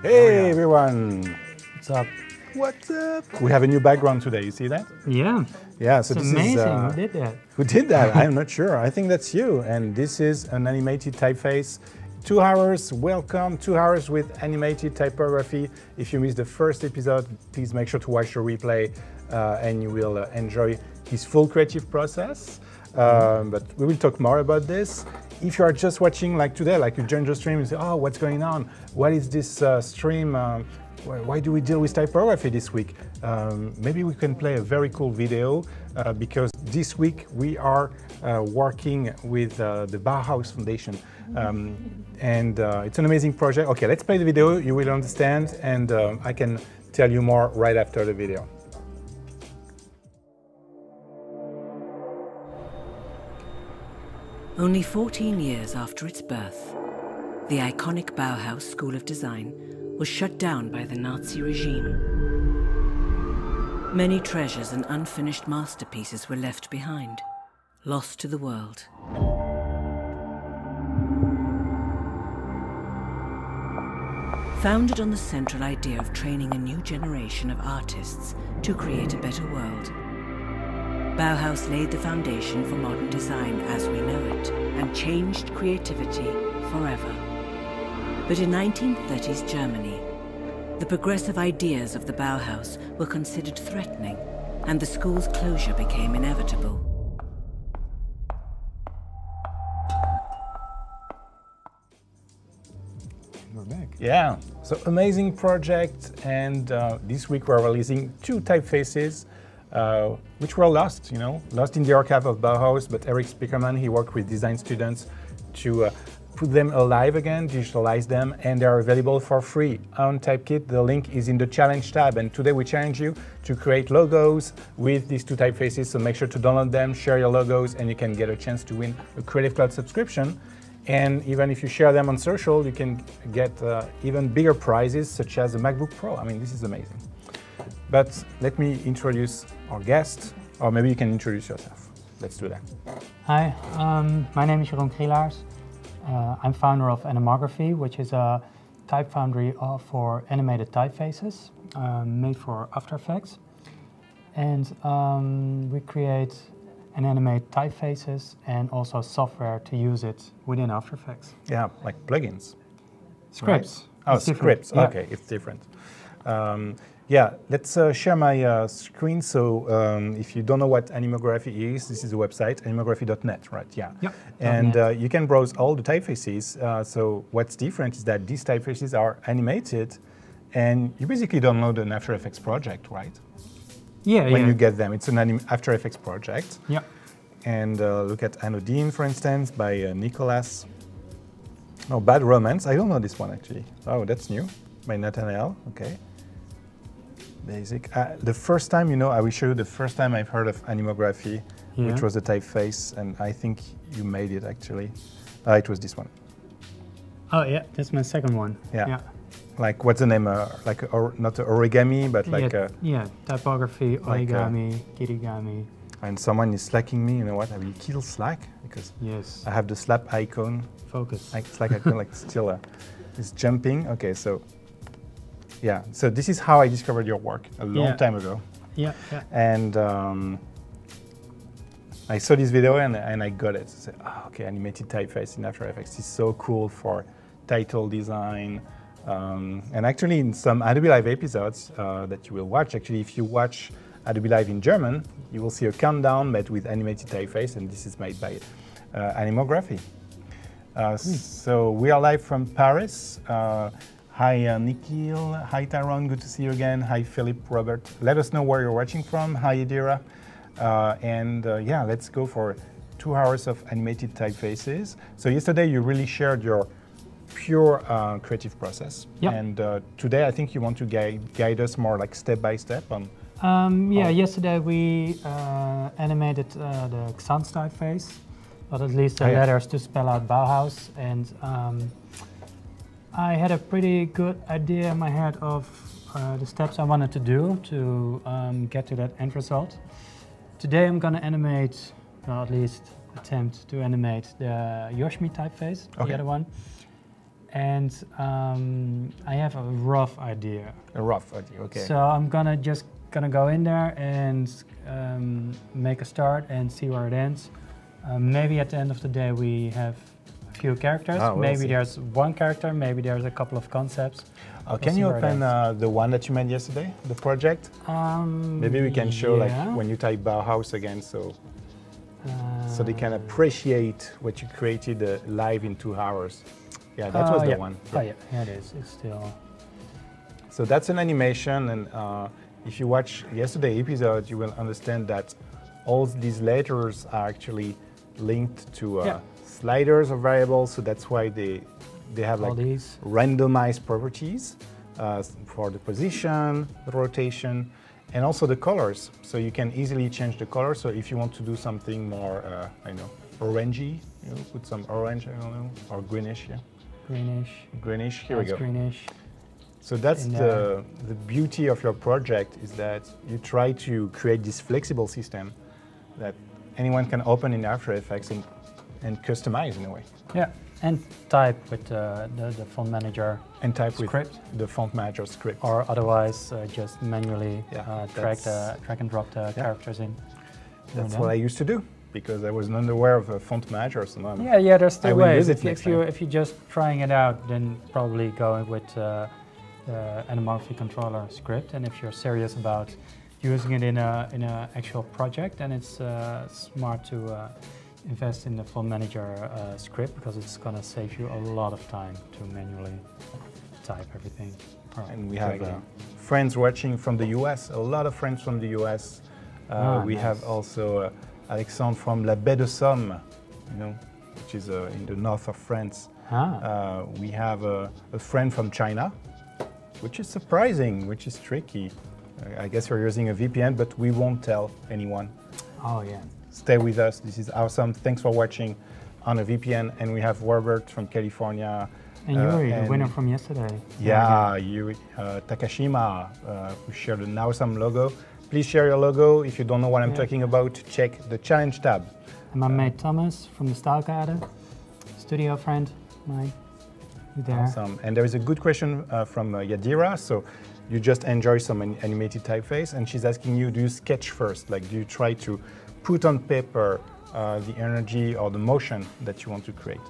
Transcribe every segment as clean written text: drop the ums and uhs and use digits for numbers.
Hey everyone! What's up? What's up? We have a new background today, you see that? Yeah. Yeah, so It's this amazing. is... Who did that? Who did that? I'm not sure. I think that's you. And this is an animated typeface. 2 hours, welcome, 2 hours with animated typography. If you missed the first episode, please make sure to watch the replay and you will enjoy his full creative process. But we will talk more about this. If you are just watching like today, like you joined the stream and say, oh, what's going on? What is this stream? Why do we deal with typography this week? Maybe we can play a very cool video because this week we are working with the Bauhaus Foundation. And it's an amazing project. Okay, let's play the video, you will understand, and I can tell you more right after the video. Only 14 years after its birth, the iconic Bauhaus School of Design was shut down by the Nazi regime. Many treasures and unfinished masterpieces were left behind, lost to the world. Founded on the central idea of training a new generation of artists to create a better world, Bauhaus laid the foundation for modern design as we know it and changed creativity forever. But in 1930s Germany, the progressive ideas of the Bauhaus were considered threatening and the school's closure became inevitable. We're back. Yeah, so amazing project, and this week we're releasing 2 typefaces which were lost, lost in the archive of Bauhaus, but Erik Spiekermann, he worked with design students to put them alive again, digitalize them, and they are available for free on Typekit. The link is in the challenge tab, and today we challenge you to create logos with these 2 typefaces, so make sure to download them, share your logos, and you can get a chance to win a Creative Cloud subscription. And even if you share them on social, you can get even bigger prizes, such as a MacBook Pro. I mean, this is amazing. But let me introduce our guest, or maybe you can introduce yourself. Let's do that. Hi, my name is Jeroen Krielaars. I'm founder of Animography, which is a type foundry for animated typefaces made for After Effects. And we create and animate typefaces and also software to use it within After Effects. Yeah, like plugins. Scripts. Right? Oh, it's scripts. Yeah. Okay, it's different. Yeah, let's share my screen. So if you don't know what Animography is, this is a website, animography.net, right? Yeah. Yep. And you can browse all the typefaces. So what's different is that these typefaces are animated, and you basically download an After Effects project, right? Yeah, when you get them. It's an After Effects project. Yeah. And look at Anodine, for instance, by Nicholas. No, Bad Romance. I don't know this one, actually. Oh, that's new. By Nathaniel. Okay. Basic. The first time, I will show you the first time I've heard of Animography, which was a typeface, and I think you made it, actually. It was this one. Oh, yeah, that's my second one. Yeah. Like, what's the name? Like, not origami, but like... yeah, typography, origami, kirigami. And someone is slacking me, you know what? I will kill Slack, because I have the slap icon. Focus. Like Slack icon, like still it's jumping. Okay, so... Yeah, so this is how I discovered your work a long time ago. Yeah. And I saw this video and I got it. I said, oh, okay, animated typeface in After Effects is so cool for title design. And actually in some Adobe Live episodes that you will watch, actually if you watch Adobe Live in German, you will see a countdown made with animated typeface, and this is made by Animography. So we are live from Paris. Hi, Nikhil. Hi, Tyrone. Good to see you again. Hi, Philip, Robert. Let us know where you're watching from. Hi, Idira. Yeah, let's go for 2 hours of animated typefaces. So yesterday you really shared your pure creative process. Yep. And today I think you want to guide us more like step by step on... yesterday we animated the Xans typeface, but at least the letters to spell out Bauhaus. And I had a pretty good idea in my head of the steps I wanted to do to get to that end result. Today I'm going to animate, or at least attempt to animate the Joschmi typeface, the other one. and I have a rough idea. A rough idea, okay. So I'm gonna go in there and make a start and see where it ends. Maybe at the end of the day we have a few characters. Maybe there's one character, maybe there's a couple of concepts. Can you open the one that you made yesterday, the project? Maybe we can show like when you type Bauhaus again, so they can appreciate what you created live in 2 hours. Yeah, that was the one. Oh yeah, it is. It's still. So that's an animation, and if you watch yesterday's episode, you will understand that all these letters are actually linked to sliders or variables. So that's why they have like randomized properties for the position, the rotation, and also the colors. So you can easily change the color. So if you want to do something more, I know, orangey, you know, put some orange, I don't know, or greenish, yeah. Greenish, here we go. Greenish. So that's the beauty of your project, is that you try to create this flexible system that anyone can open in After Effects and customize in a way. Yeah, and type with the font manager and type script. With the font manager script. Or otherwise drag and drop the characters in. That's what I used to do, because I was unaware of a font manager. So yeah, there's still ways. If you're just trying it out, then probably go with the Animography controller script. And if you're serious about using it in a actual project, then it's smart to invest in the font manager script, because it's going to save you a lot of time to manually type everything. And we have friends watching from the US, a lot of friends from the US. We have also Alexandre from La Baie de Somme, you know, which is in the north of France. We have a friend from China, which is surprising, which is tricky. I guess you're using a VPN, but we won't tell anyone. Oh yeah. Stay with us, this is awesome. Thanks for watching on a VPN. And we have Robert from California. And Yuri, the winner from yesterday. Yeah, Yuri Takashima, who shared an awesome logo. Please share your logo. If you don't know what I'm talking about, check the challenge tab. And my mate Thomas from the Staalkade, studio friend mine. There. Awesome. And there is a good question from Yadira. So you just enjoy some animated typeface, and she's asking you, do you sketch first? Like, do you try to put on paper the energy or the motion that you want to create?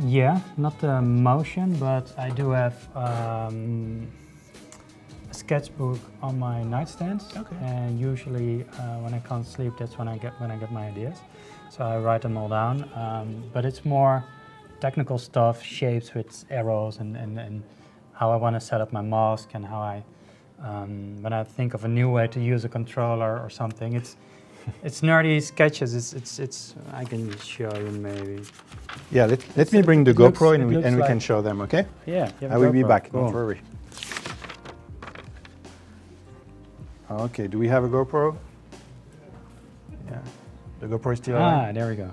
Yeah, not the motion, but I do have a sketchbook on my nightstand. Okay. And usually when I can't sleep, that's when I get my ideas. So I write them all down. But it's more technical stuff, shapes with arrows, and how I want to set up my mask, and how I, when I think of a new way to use a controller or something, it's nerdy sketches. It's I can show you maybe. Yeah, let me bring the GoPro and we can show them, okay? Yeah. I will be back, don't worry. Okay, do we have a GoPro? Yeah, the GoPro is still on. There we go.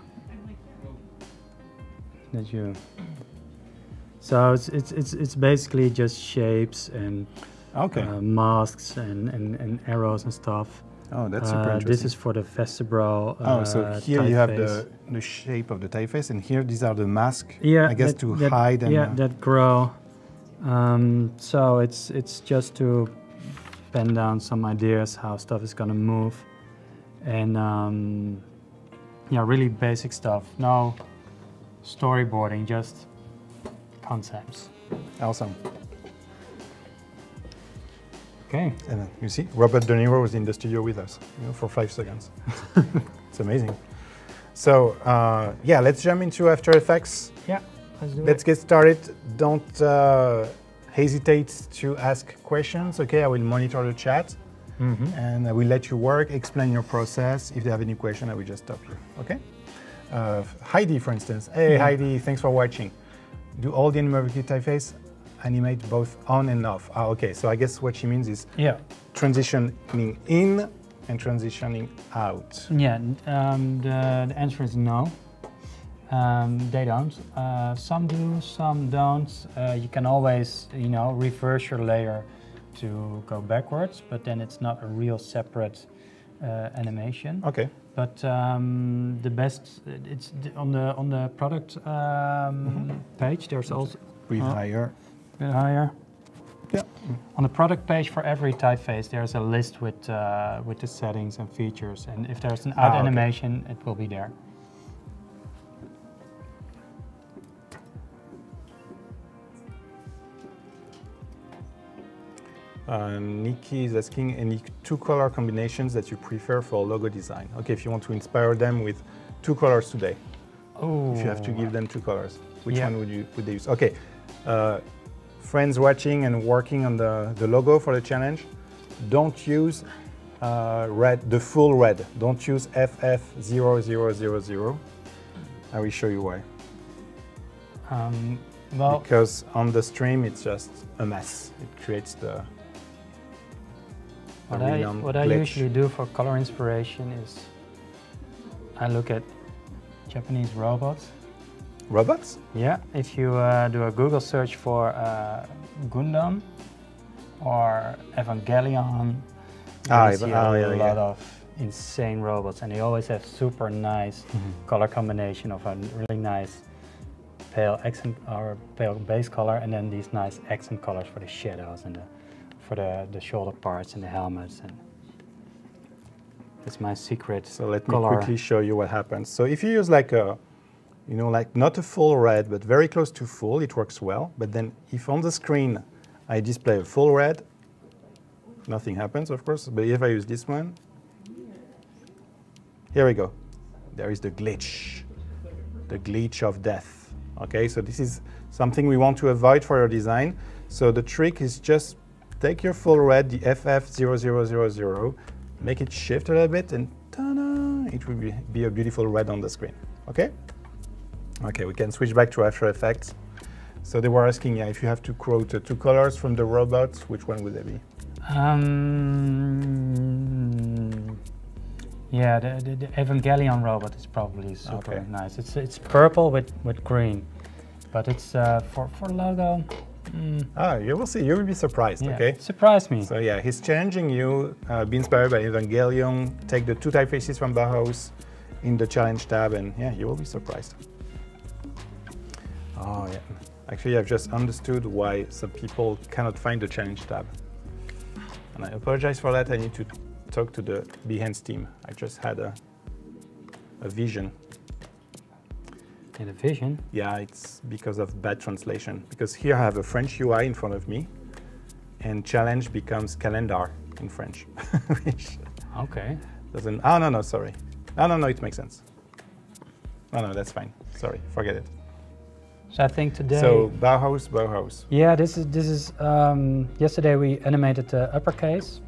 That's you. So it's basically just shapes and masks and arrows and stuff. Oh, that's super interesting. This is for the vestibular. So here you have the shape of the typeface, and here these are the masks. Yeah, I guess to hide and. Yeah, that grow. So it's just to pen down some ideas how stuff is gonna move, and yeah, really basic stuff. No storyboarding, just concepts. Awesome. Okay. And you see, Robert De Niro was in the studio with us, for 5 seconds. It's amazing. So yeah, let's jump into After Effects. Yeah, let's do it. Let's get started. Don't hesitate to ask questions. Okay, I will monitor the chat, and I will let you work, explain your process. If you have any question, I will just stop you. Okay. Heidi, for instance. Hey, Heidi, thanks for watching. Do all the Animography typeface animate both on and off? Okay, so I guess what she means is transitioning in and transitioning out. Yeah, the answer is no. They don't. Some do, some don't. You can always, reverse your layer to go backwards, but then it's not a real separate animation. Okay. But the best, it's on the product page. There's also Breathe higher. a bit higher. Yeah. On the product page for every typeface, there's a list with the settings and features, and if there's an add animation, it will be there. Nikki is asking any two color combinations that you prefer for logo design. Okay, if you want to inspire them with two colors today, if you have to give them two colors, which one would they use? Okay, friends watching and working on the logo for the challenge, don't use red, the full red. Don't use FF0000. I will show you why. Well, because on the stream it's just a mess. It creates the what I usually do for color inspiration is I look at Japanese robots. Robots? Yeah, if you do a Google search for Gundam or Evangelion, you see a lot of insane robots, and they always have super nice color combination of a really nice pale accent or pale base color, and then these nice accent colors for the shadows and for the shoulder parts and the helmets. And that's my secret. So let me quickly show you what happens. So if you use like a, you know, like not a full red, but very close to full, it works well. But then if on the screen I display a full red, nothing happens, of course. But if I use this one, here we go. There is the glitch of death. Okay, so this is something we want to avoid for your design. So the trick is just take your full red, the FF0000, make it shift a little bit, and ta-da, it will be a beautiful red on the screen. Okay? Okay, we can switch back to After Effects. So they were asking, yeah, if you have to quote two colors from the robots, which one would they be? Yeah, the Evangelion robot is probably super nice. It's purple with green, but it's for logo. You will see. You will be surprised. Yeah, okay, surprise me. So yeah, he's challenging you. Be inspired by Evangelion. Take the two typefaces from Bauhaus in the challenge tab, and yeah, you will be surprised. Oh yeah. Actually, I've just understood why some people cannot find the challenge tab, and I apologize for that. I need to talk to the Behance team. I just had a vision. In a vision? Yeah, it's because of bad translation. Because here I have a French UI in front of me, and challenge becomes calendar in French. Which doesn't. Oh no, sorry. No, it makes sense. No, that's fine. Sorry, forget it. So I think today. So Bauhaus. Yeah, this is. Yesterday we animated the uppercase,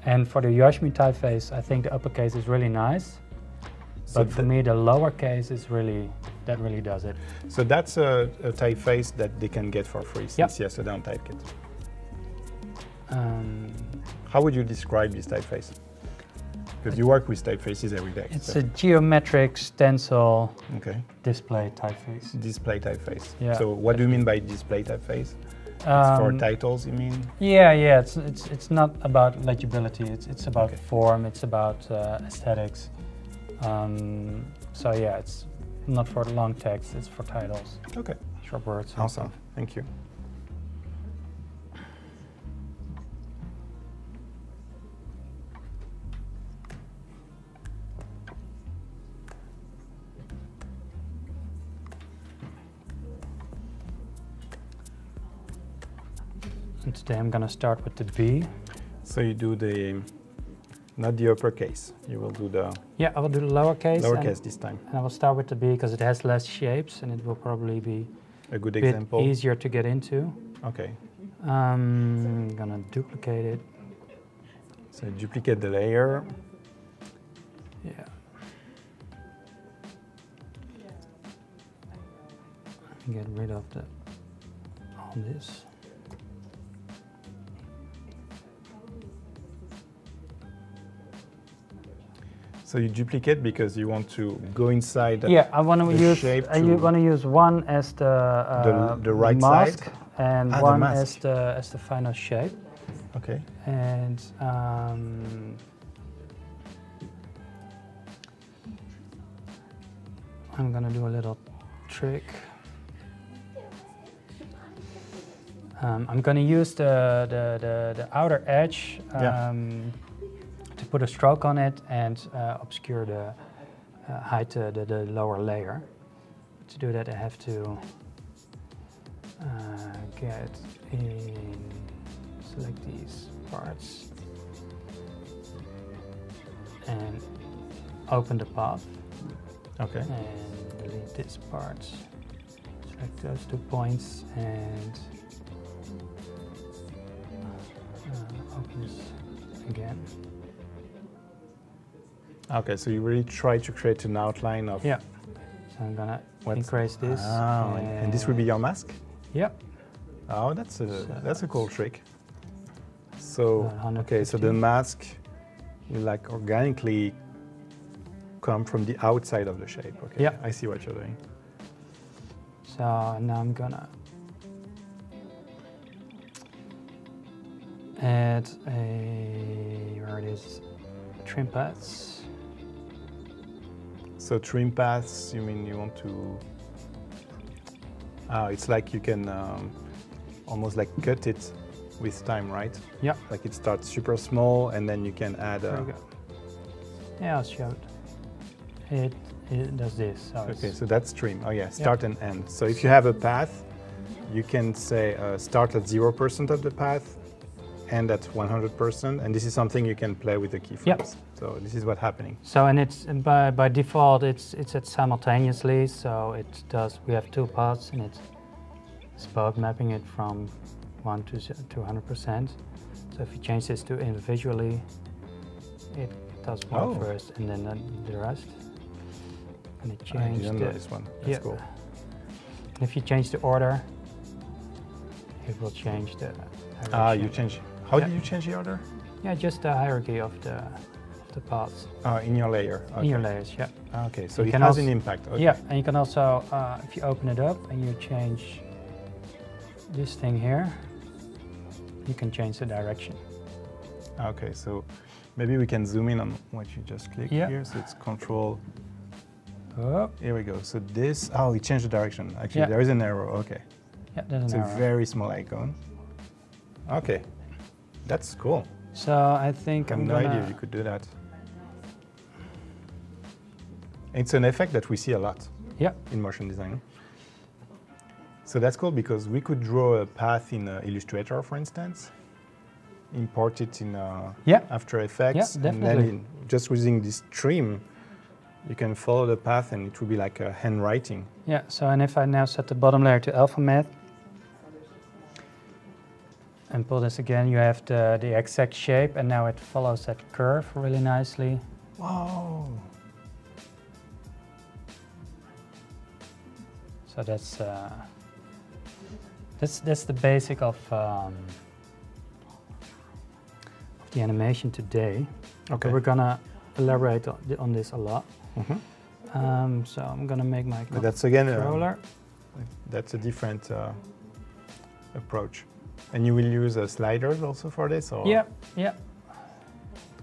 and for the Joschmi typeface, I think the uppercase is really nice. So but for me, the lowercase is really does it. So that's a typeface that they can get for free since yesterday on Typekit. How would you describe this typeface? Because you work with typefaces every day. It's a geometric stencil display typeface. Display typeface. Yeah. So what do you mean by display typeface? It's for titles, you mean? Yeah. It's not about legibility. It's about form. It's about aesthetics. So yeah, it's not for long text. It's for titles. Okay. Short words. Awesome. Thank you. And today I'm going to start with the B. So you do not the uppercase, you will do the... Yeah, I will do the lowercase. Lowercase this time. And I will start with the B because it has less shapes and it will probably be a good example. Easier to get into. Okay. I'm going to duplicate it. So duplicate the layer. Yeah. Get rid of all this. So you duplicate because you want to go inside. Yeah, I want to use. I want to use one as the right mask side and one as the final shape. Okay. And I'm gonna do a little trick. I'm gonna use the outer edge to put a stroke on it and obscure the hide the lower layer. To do that, I have to get in, select these parts, and open the path. Okay. And delete this part. Select those 2 points and open this again. Okay, so you really try to create an outline of... Yeah. So I'm gonna increase this. Oh, and this will be your mask? Yeah. Oh, that's a cool trick. So, okay, so 150. the mask will like organically come from the outside of the shape. Okay, Yeah. I see what you're doing. So now I'm gonna add where it is, trim paths. So trim paths, you mean you want to... it's like you can almost like cut it with time, right? Yeah. Like it starts super small and then you can add... There we go. Yeah, I'll show it. It does this. So okay, so that's trim. Oh yeah, start and end. So if you have a path, you can say start at 0% of the path, end at 100%, and this is something you can play with the keyframes. Yep. So this is what's happening. So and by default it's set simultaneously. So it does. We have 2 paths, and it's both mapping it from 1 to 100%. So if you change this to individually, it does one first, and then the rest. And it I didn't know this one. That's cool. And if you change the order, it will change the direction. You change. How do you change the order? Yeah, just the hierarchy of the paths. In your layer. Okay. In your layers, yeah. Okay, so You it can has also- an impact. Okay. Yeah, and you can also, if you open it up and you change this thing here, you can change the direction. Okay, so maybe we can zoom in on what you just clicked here. So it's control. Oh. Here we go. So this, it changed the direction. Actually, Yeah. there is an arrow. Okay. Yeah, there's It's an a arrow. very small icon. Okay, that's cool. So I think I have I'm no gonna... idea you could do that. It's an effect that we see a lot in motion design. So that's cool because we could draw a path in Illustrator, for instance, import it in After Effects, and then just using this trim, you can follow the path and it will be like a handwriting. Yeah, so and if I now set the bottom layer to alpha math and pull this again, you have the exact shape, and now it follows that curve really nicely. Wow. So that's the basic of the animation today. Okay. We're gonna elaborate on this a lot. So I'm gonna make my But that's again controller. That's a different approach. And you will use sliders also for this, or Yeah.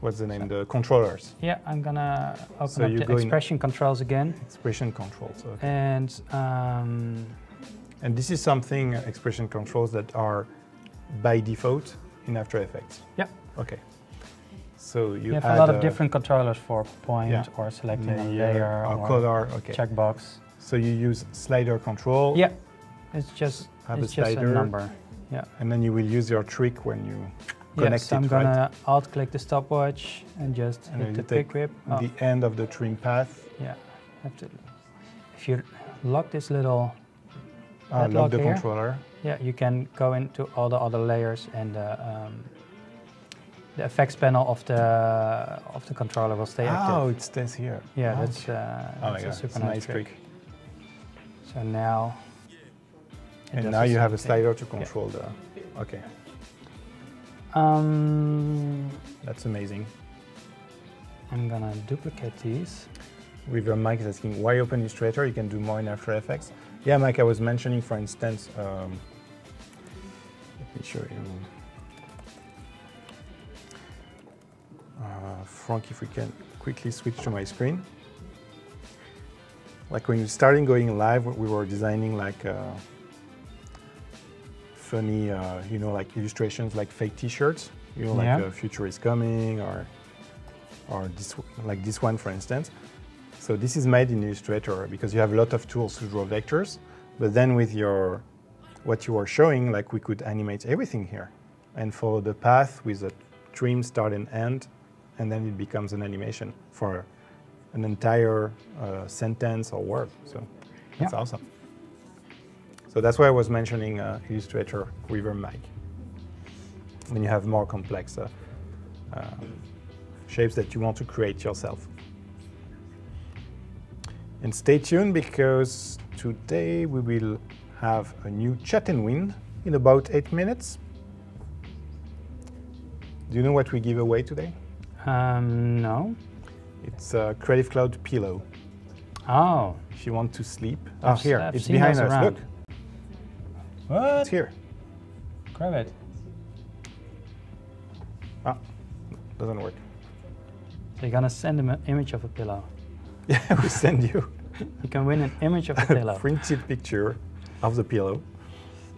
what's the name? The controllers. Yeah, I'm gonna open So up you the go in- expression controls again. Expression controls. Okay. And And this is something, expression controls, that are by default in After Effects. Yeah. Okay. So you have add a lot of different controllers for point or selecting a layer layer or or color. Okay. checkbox. So you use slider control. Yeah, it's just Have it's a just slider. a number. Yeah. And then you will use your trick when you connect Yes, I'm it, gonna right? alt-click the stopwatch and just And hit you the take pick whip. the end of the trim path. Yeah, have to. If you lock this little Lock lock the here. controller. yeah, you can go into all the other layers, and the effects panel of the controller will stay active. Oh, it stays here. Yeah, Oh, that's oh my a God, super it's a nice nice trick. So now. it And does now the you same have a thing. slider to control the. Okay, that's amazing. I'm gonna duplicate these. With Mike is asking why open Illustrator, you can do more in After Effects. Yeah, Mike, I was mentioning, for instance, let me show you. Frank, if we can quickly switch to my screen. Like when we started going live, we were designing like funny, you know, like illustrations, like fake T-shirts. You know, like a future is coming, or this, like this one, for instance. So this is made in Illustrator because you have a lot of tools to draw vectors. But then with your what you were showing, like we could animate everything here and follow the path with a trim, start and end, and then it becomes an animation for an entire sentence or word. So that's awesome. So that's why I was mentioning Illustrator River Mic. When you have more complex shapes that you want to create yourself. And stay tuned because today we will have a new chat and win in about 8 minutes. Do you know what we give away today? No. It's a Creative Cloud pillow. Oh. If you want to sleep. I've it's seen behind those us. around. Look. What? It's here. Grab it. Ah, doesn't work. So you're gonna send him an image of a pillow. Yeah, we send you. You can win an image of a pillow. A printed picture of the pillow.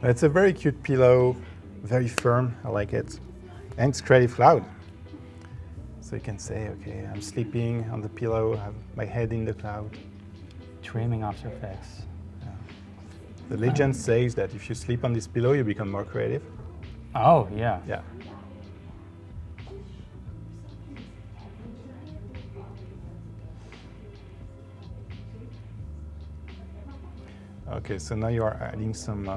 It's a very cute pillow, very firm. I like it. And it's Creative Cloud. So you can say, okay, I'm sleeping on the pillow, I have my head in the cloud. Dreaming After Effects. Yeah. The legend says that if you sleep on this pillow, you become more creative. Oh, yeah. Yeah. Okay, so now you are adding some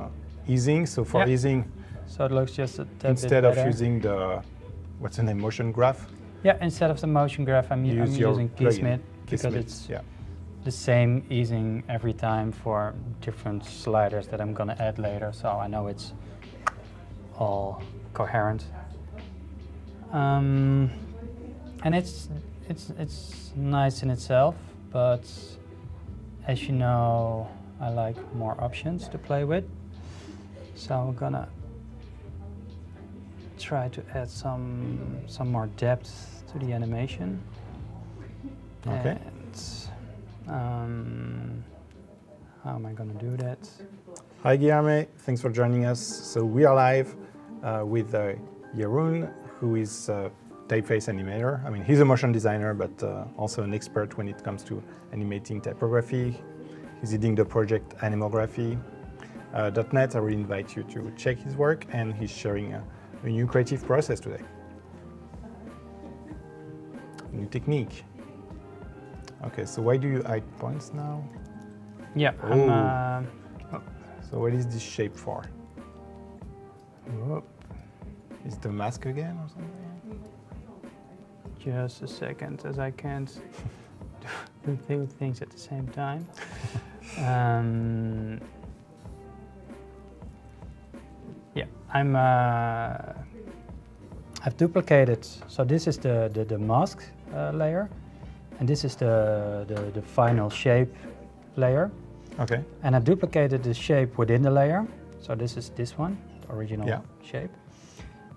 easing. So for easing, so it looks just a tad instead bit of better. using the, what's the name, motion graph? Yeah, instead of the motion graph, I'm using Kismet because it's the same easing every time for different sliders that I'm gonna add later, so I know it's all coherent. And it's nice in itself, but as you know, I like more options to play with. So I'm gonna try to add some more depth to the animation. Okay. And how am I gonna do that? Hi Guilherme, thanks for joining us. So we are live with Jeroen, who is a typeface animator. I mean, he's a motion designer, but also an expert when it comes to animating typography. He's leading the project Animography. .NET, I will invite you to check his work, and he's sharing a new creative process today. A new technique. Okay, so why do you hide points now? Yeah, So what is this shape for? Whoop. Is it a mask again or something? Just a second, as I can't do two things at the same time. Yeah, I've duplicated. So this is the mask layer, and this is the final shape layer. Okay. And I duplicated the shape within the layer. So this is this one, the original shape.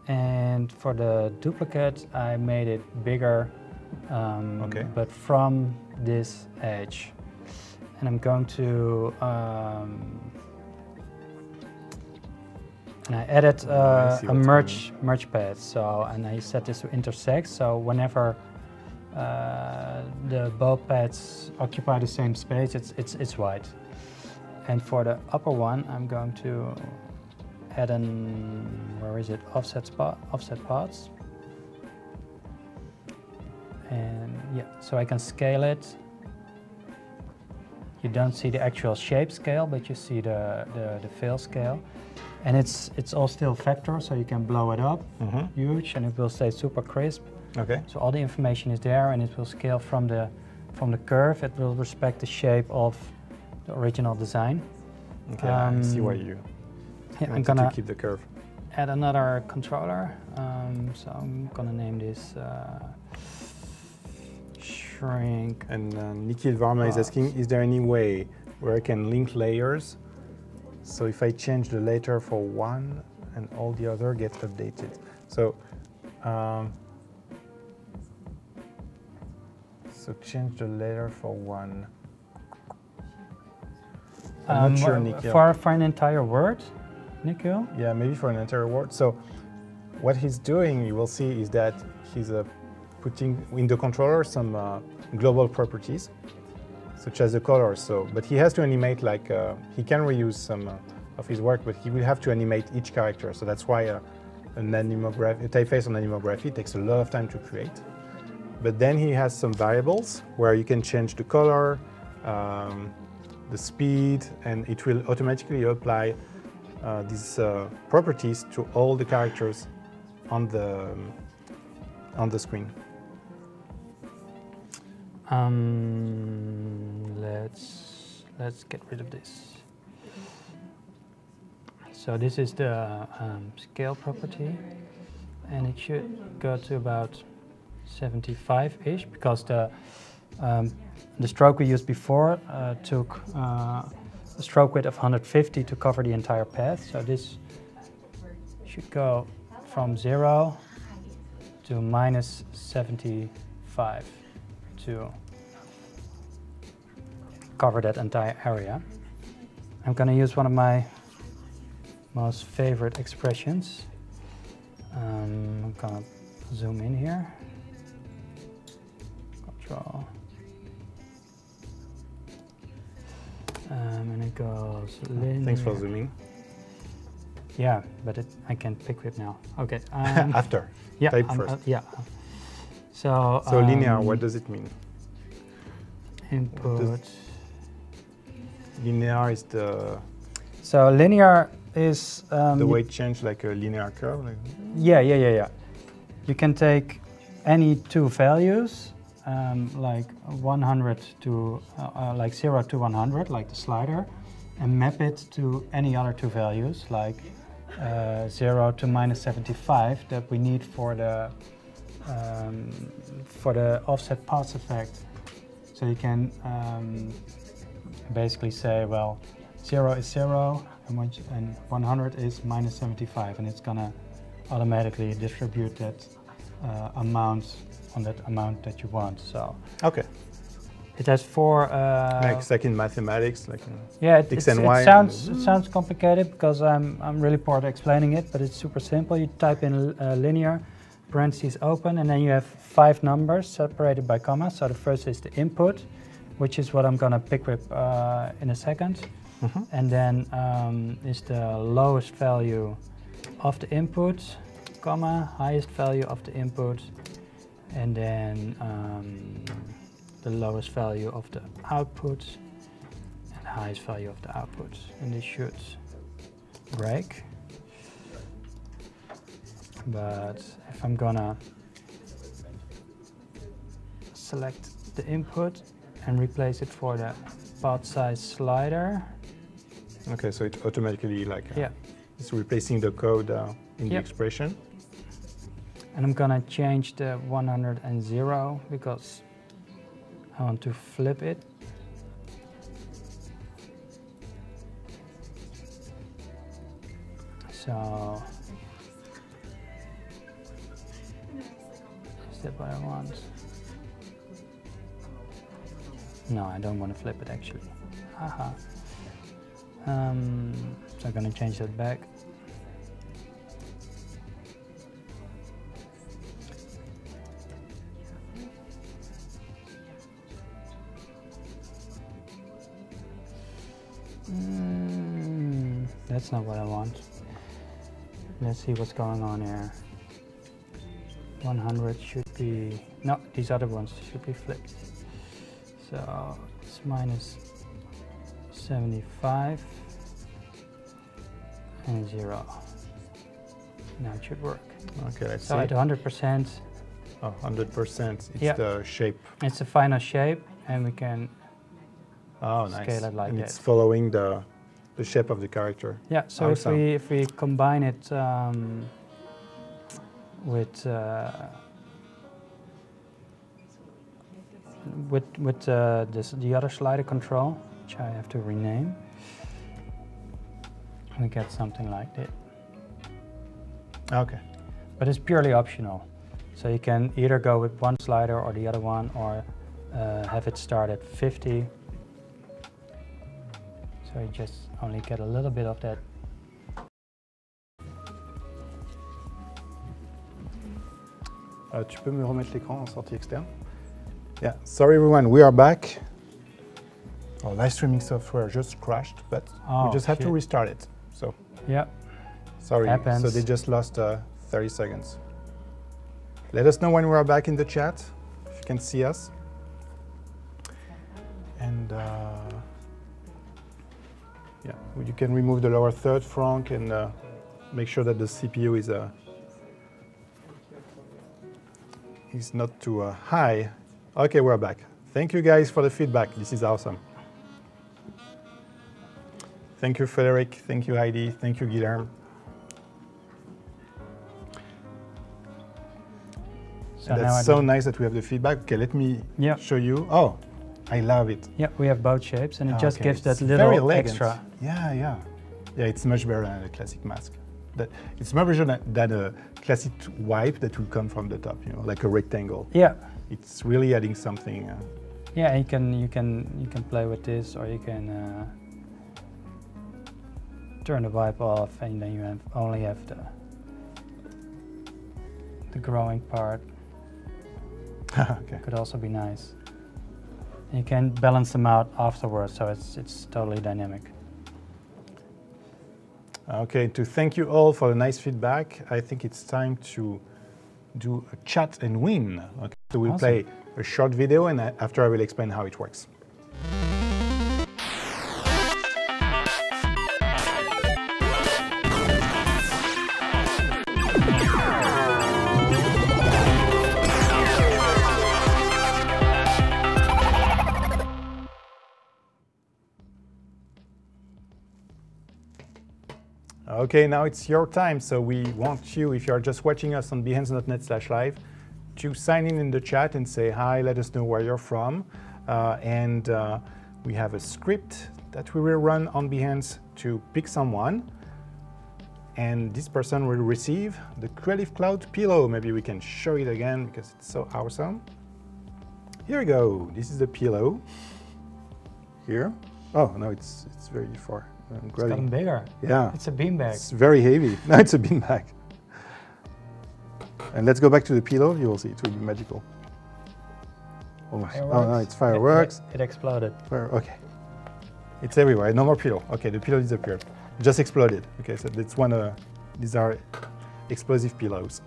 And for the duplicate, I made it bigger, but from this edge. And I'm going to, and I added a merge pad. So, and I set this to intersect. So whenever the both pads occupy the same space, it's white. And for the upper one, I'm going to add offset paths. And yeah, so I can scale it. You don't see the actual shape scale, but you see the fill scale. And it's all still vector, so you can blow it up huge, and it will stay super crisp. Okay. So all the information is there, and it will scale from the curve. It will respect the shape of the original design. Okay, I see why you I'm gonna keep the curve. Add another controller. So I'm gonna name this shrink. And Nikhil Varma is asking, is there any way where I can link layers? So if I change the letter for one and all the other get updated. So, so change the letter for one. I'm not sure, Nikhil. For an entire word, Nikhil? Yeah, maybe for an entire word. So what he's doing, you will see, is that he's putting in the controller some global properties, such as the color. So, but he has to animate, like, he can reuse some of his work, but he will have to animate each character. So that's why a typeface on animography takes a lot of time to create. But then he has some variables where you can change the color, the speed, and it will automatically apply these properties to all the characters on the screen. Let's get rid of this. So this is the scale property, and it should go to about 75-ish, because the stroke we used before took a stroke width of 150 to cover the entire path. So this should go from 0 to -75 to cover that entire area. I'm going to use one of my most favorite expressions. I'm going to zoom in here. Control. And it goes linear. Thanks for zooming. Yeah, but I can pick it now. Okay. After. Yeah. Type first. Yeah. So linear, what does it mean? Input. Linear is the... So linear is... the weight change, like a linear curve? Like... Yeah. You can take any two values, like 100 to, like 0 to 100, like the slider, and map it to any other two values, like 0 to -75 that we need for the offset pass effect. So you can basically say, well, 0 is 0 and 100 is -75, and it's gonna automatically distribute that amount on that amount that you want. So okay, it has four. like in mathematics, like yeah, x and y. It sounds complicated because I'm really poor at explaining it, but it's super simple. You type in linear, parentheses open, and then you have 5 numbers separated by commas. So the first is the input, which is what I'm gonna pick with in a second. Mm-hmm. And then is the lowest value of the input, comma, highest value of the input, and then the lowest value of the output and the highest value of the output. And this should break. But if I'm gonna select the input and replace it for the part size slider. Okay, so it automatically yeah, it's replacing the code in the expression. And I'm gonna change the 100 and 0 because I want to flip it. So is that what I want? No, I don't want to flip it actually. Haha. So I'm gonna change that back. That's not what I want. Let's see what's going on here. 100 should be, no, these other ones should be flipped. So it's -75 and 0. Now it should work. Okay, let's see. So at 100%. Oh, 100%. It's the shape. It's the final shape, and we can scale it like and that. It's following the shape of the character. Yeah. So awesome. if we combine it with the other slider control, which I have to rename, we get something like that. Okay. But it's purely optional. So you can either go with one slider or the other one, or have it start at 50. So you just only get a little bit of that. Tu peux me remettre l'écran en sortie externe? Yeah, sorry everyone, we are back. Our live streaming software just crashed, but we just have to restart it. So yeah, sorry, happens. So they just lost 30 seconds. Let us know when we are back in the chat, if you can see us. And yeah, you can remove the lower third, Frank, and make sure that the CPU is not too high. Okay, we're back. Thank you guys for the feedback. This is awesome. Thank you, Frederic. Thank you, Heidi. Thank you, Guilherme. So that's so nice that we have the feedback. Okay, let me show you. Oh, I love it. Yeah, we have both shapes, and it just gives that little extra. Yeah, it's much better than a classic mask. It's much better than a classic wipe that will come from the top, you know, like a rectangle. Yeah. It's really adding something. Yeah, you can play with this, or you can turn the wipe off, and then you only have the growing part. Okay. Could also be nice. You can balance them out afterwards, so it's totally dynamic. Okay, to thank you all for the nice feedback, I think it's time to do a chat and win. Okay, so we'll play a short video, and after I will explain how it works. Okay, now it's your time, so we want you, if you're just watching us on behance.net/live, to sign in the chat and say hi, let us know where you're from. We have a script that we will run on Behance to pick someone. And this person will receive the Creative Cloud pillow. Maybe we can show it again because it's so awesome. Here we go. This is the pillow. Here. Oh, no, it's very far. It's gotten bigger. Yeah. It's a beanbag. It's very heavy. No, it's a beanbag. And let's go back to the pillow. You will see it will be magical. Almost. Fireworks. Oh no, it's fireworks. It exploded. Okay. It's everywhere. No more pillow. Okay, the pillow disappeared. It just exploded. Okay, so that's one. These are explosive pillows.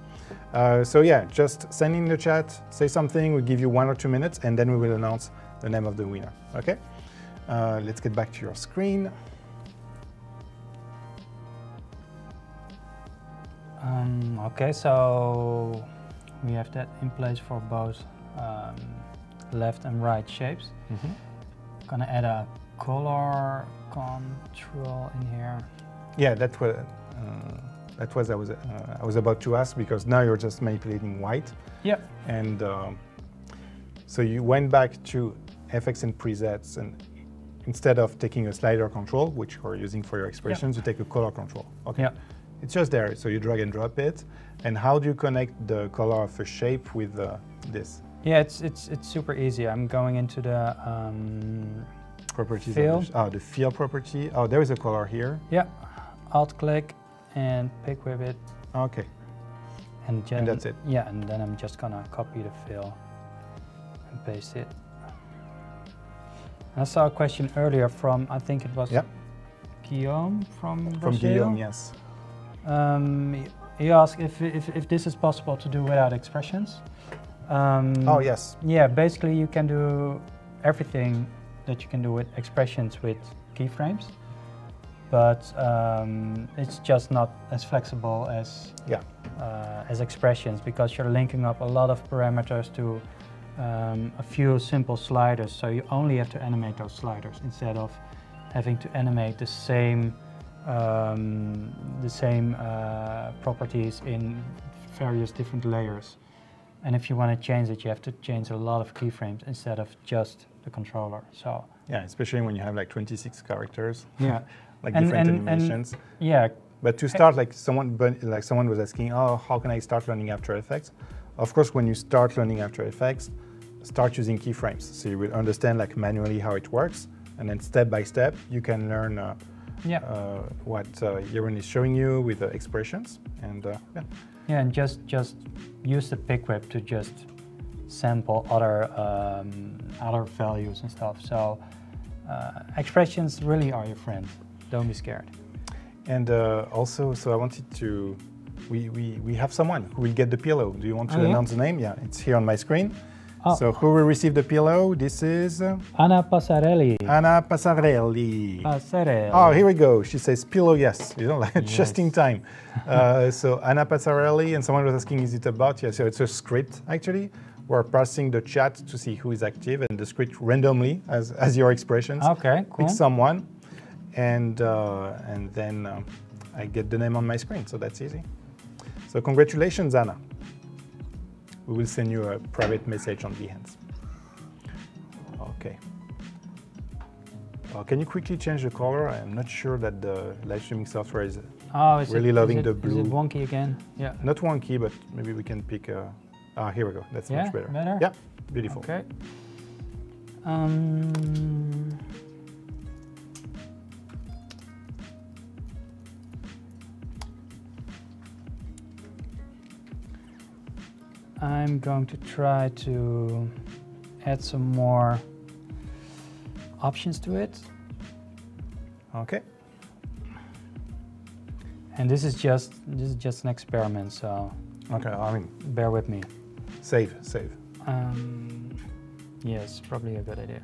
So yeah, just send in the chat, say something. We'll give you 1 or 2 minutes, and then we will announce the name of the winner. Okay. Let's get back to your screen. Okay, so we have that in place for both left and right shapes. Gonna add a color control in here. Yeah, that was I was about to ask, because now you're just manipulating white. Yeah. And so you went back to FX and presets, and instead of taking a slider control, which you're using for your expressions, you take a color control. Okay. Yeah. It's just there, so you drag and drop it. And how do you connect the color of a shape with this? Yeah, it's super easy. I'm going into the properties. Fill. The fill property. Oh, there is a color here. Yeah. Alt click and pick with it. Okay. And that's it. Yeah, and then I'm just gonna copy the fill and paste it. I saw a question earlier from, I think it was Guillaume from Brazil. From Guillaume, yes. He asked if this is possible to do without expressions. Oh, yes. Yeah, basically you can do everything that you can do with expressions with keyframes, but it's just not as flexible as expressions, because you're linking up a lot of parameters to a few simple sliders, so you only have to animate those sliders instead of having to animate the same properties in various different layers. And if you want to change it, you have to change a lot of keyframes instead of just the controller. So yeah, especially when you have like 26 characters. Yeah, like different animations. Yeah. But to start, like someone was asking, oh, how can I start learning After Effects? Of course, when you start learning After Effects, start using keyframes, so you will understand like manually how it works. and then step by step you can learn what Jeroen is showing you with the expressions, and yeah, and just use the pick whip to just sample other values and stuff. So expressions really are your friend. Don't be scared. And also, so I wanted to, we have someone who will get the pillow. Do you want to announce the name? Yeah, it's here on my screen. Oh. So who will receive the pillow? This is Anna Passarelli. Anna Passarelli. Passarelli. Oh, here we go. She says pillow, yes. You know, like just in time. So Anna Passarelli, and someone was asking, is it a bot? Yeah, so it's a script actually. We're passing the chat to see who is active, and the script randomly as your expressions. Okay, cool. Pick someone, and then I get the name on my screen. So that's easy. So congratulations, Anna. We will send you a private message on Behance. Okay. Can you quickly change the color? I'm not sure that the live streaming software is really loving the blue. Is it wonky again? Yeah. Not wonky, but maybe we can pick a... here we go. That's much better. Better? Yeah, beautiful. Okay. I'm going to try to add some more options to it. Okay. And this is just an experiment, so okay. I mean, bear with me. Save. Yes, probably a good idea.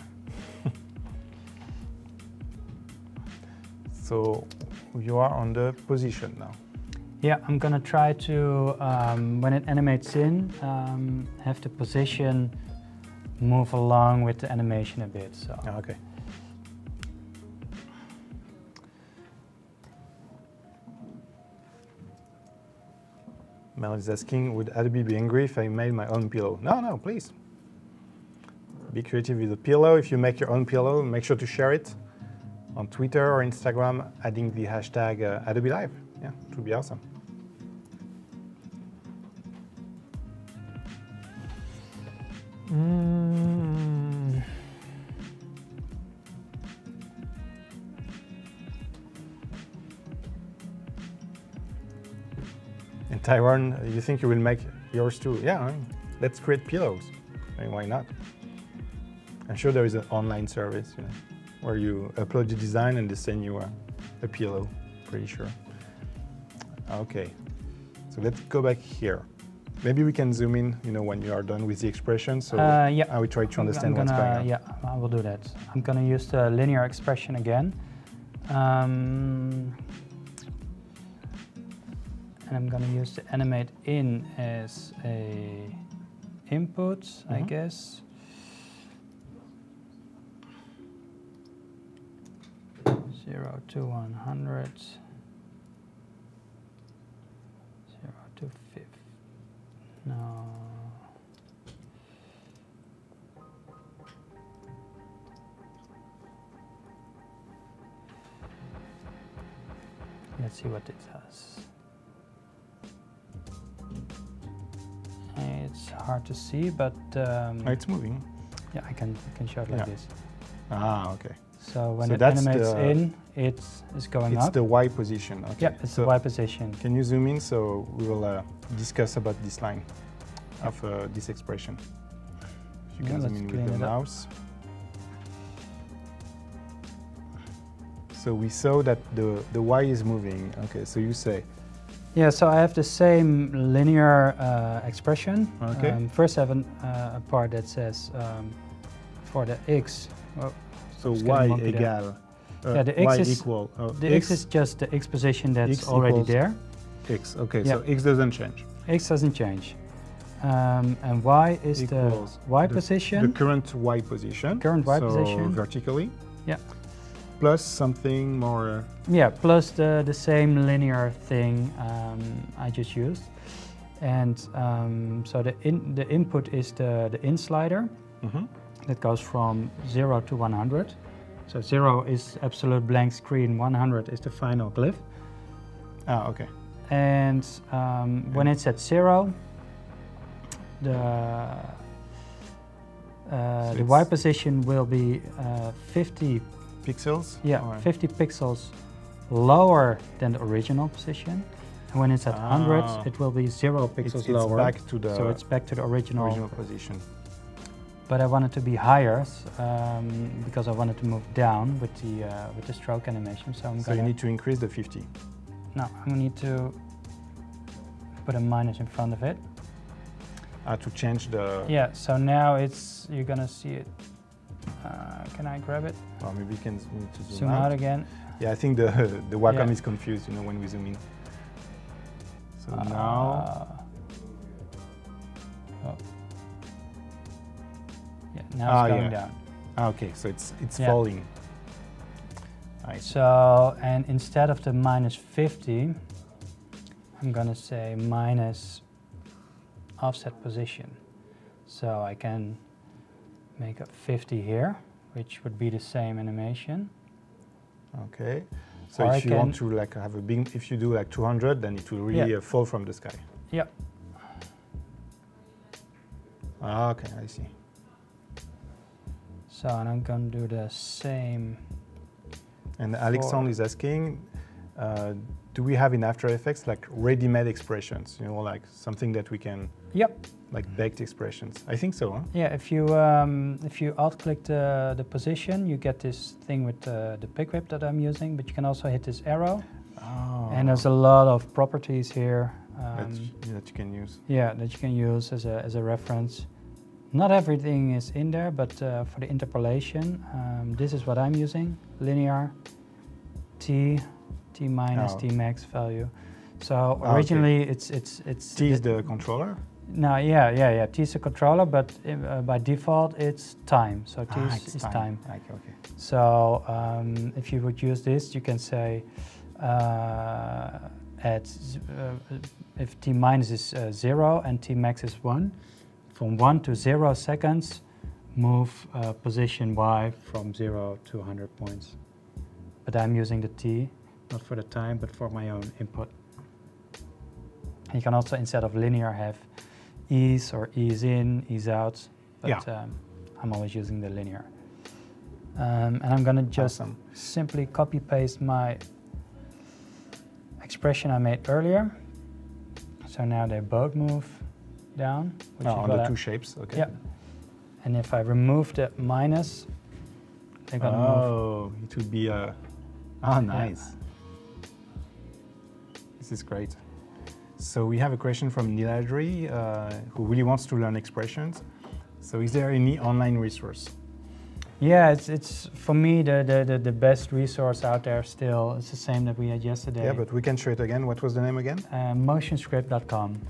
So you are on the position now. Yeah, I'm gonna try to, when it animates in, have the position move along with the animation a bit. So. Okay. Mel is asking, would Adobe be angry if I made my own pillow? No, please. Be creative with the pillow. If you make your own pillow, make sure to share it on Twitter or Instagram, adding the hashtag Adobe Live. Yeah, it would be awesome. And Tyrone, you think you will make yours too? Yeah, I mean, let's create pillows. I mean, why not? I'm sure there is an online service, you know, where you upload the design and they send you a pillow, pretty sure. Okay, so let's go back here. Maybe we can zoom in, you know, when you are done with the expression, so yeah. I will try to understand what's going on. Yeah, I will do that. I'm gonna use the linear expression again. And I'm gonna use the animate in as a input, I guess. Zero to 100. 0 to 50. No. Let's see what it does. It's hard to see, but It's moving. yeah, I can show it like this. Ah, okay. So when it animates in, it's going up. It's the Y position. Okay. Yeah, it's the Y position. Can you zoom in so we will discuss about this line of this expression? If you can zoom in with the mouse. So we saw that the Y is moving. Okay, so you say. Yeah, so I have the same linear expression. Okay. First I have a part that says for the X. Oh, so Y equal. Yeah, the X Y is equal. The X is just the X position that's X already there. X. Okay, yeah. so X doesn't change. X doesn't change. And Y is equals the Y position. The current Y position. Current Y position. Vertically. Yeah. Plus something more. Yeah, plus the same linear thing I just used. And so the input is the in slider. That goes from 0 to 100. So 0 is absolute blank screen, 100 is the final glyph. Ah, okay. And when it's at 0, the Y position will be 50 pixels? Yeah, or? 50 pixels lower than the original position. And when it's at 100, it will be 0 pixels it's lower. Back to the so it's back to the original position. But I want it to be higher because I want it to move down with the stroke animation. So you need to increase the 50. No, I'm going to need to put a minus in front of it. To change the... Yeah, so now you're going to see it. Can I grab it? Or maybe we need to zoom out again. Yeah, I think the Wacom is confused, you know, when we zoom in. So now... Yeah, now it's going down. Okay, so it's falling. So, and instead of the minus 50, I'm going to say minus offset position. So I can make a 50 here, which would be the same animation. Okay. So if you want to like have a big, if you do like 200, then it will really fall from the sky. Yeah. Okay, I see. So, and I'm going to do the same. And Alexandre is asking, do we have in After Effects like ready-made expressions? You know, like something that we can, like baked expressions. I think so, huh? Yeah, if you alt-click the position, you get this thing with the pick whip that I'm using, but you can also hit this arrow. Oh. And there's a lot of properties here. That you can use. Yeah, that you can use as a reference. Not everything is in there, but for the interpolation, this is what I'm using: linear, T minus, T max value. So originally it's T is the controller. No, yeah. T is the controller, but by default it's time. So T is time. Okay. So if you would use this, you can say if T minus is 0 and T max is 1. From 1 to 0 seconds, move position Y from 0 to 100 points. But I'm using the T, not for the time, but for my own input. And you can also, instead of linear, have ease or ease in, ease out. But I'm always using the linear. And I'm going to just simply copy paste my expression I made earlier. So now they both move down. Which on the two shapes, okay. Yeah. And if I remove the minus, they're going to move. Oh, it would be a... Ah, nice. This is great. So we have a question from Niladri, who really wants to learn expressions. So is there any online resource? Yeah, it's for me the best resource out there still. It's the same that we had yesterday. Yeah, but we can show it again. What was the name again? Motionscript.com.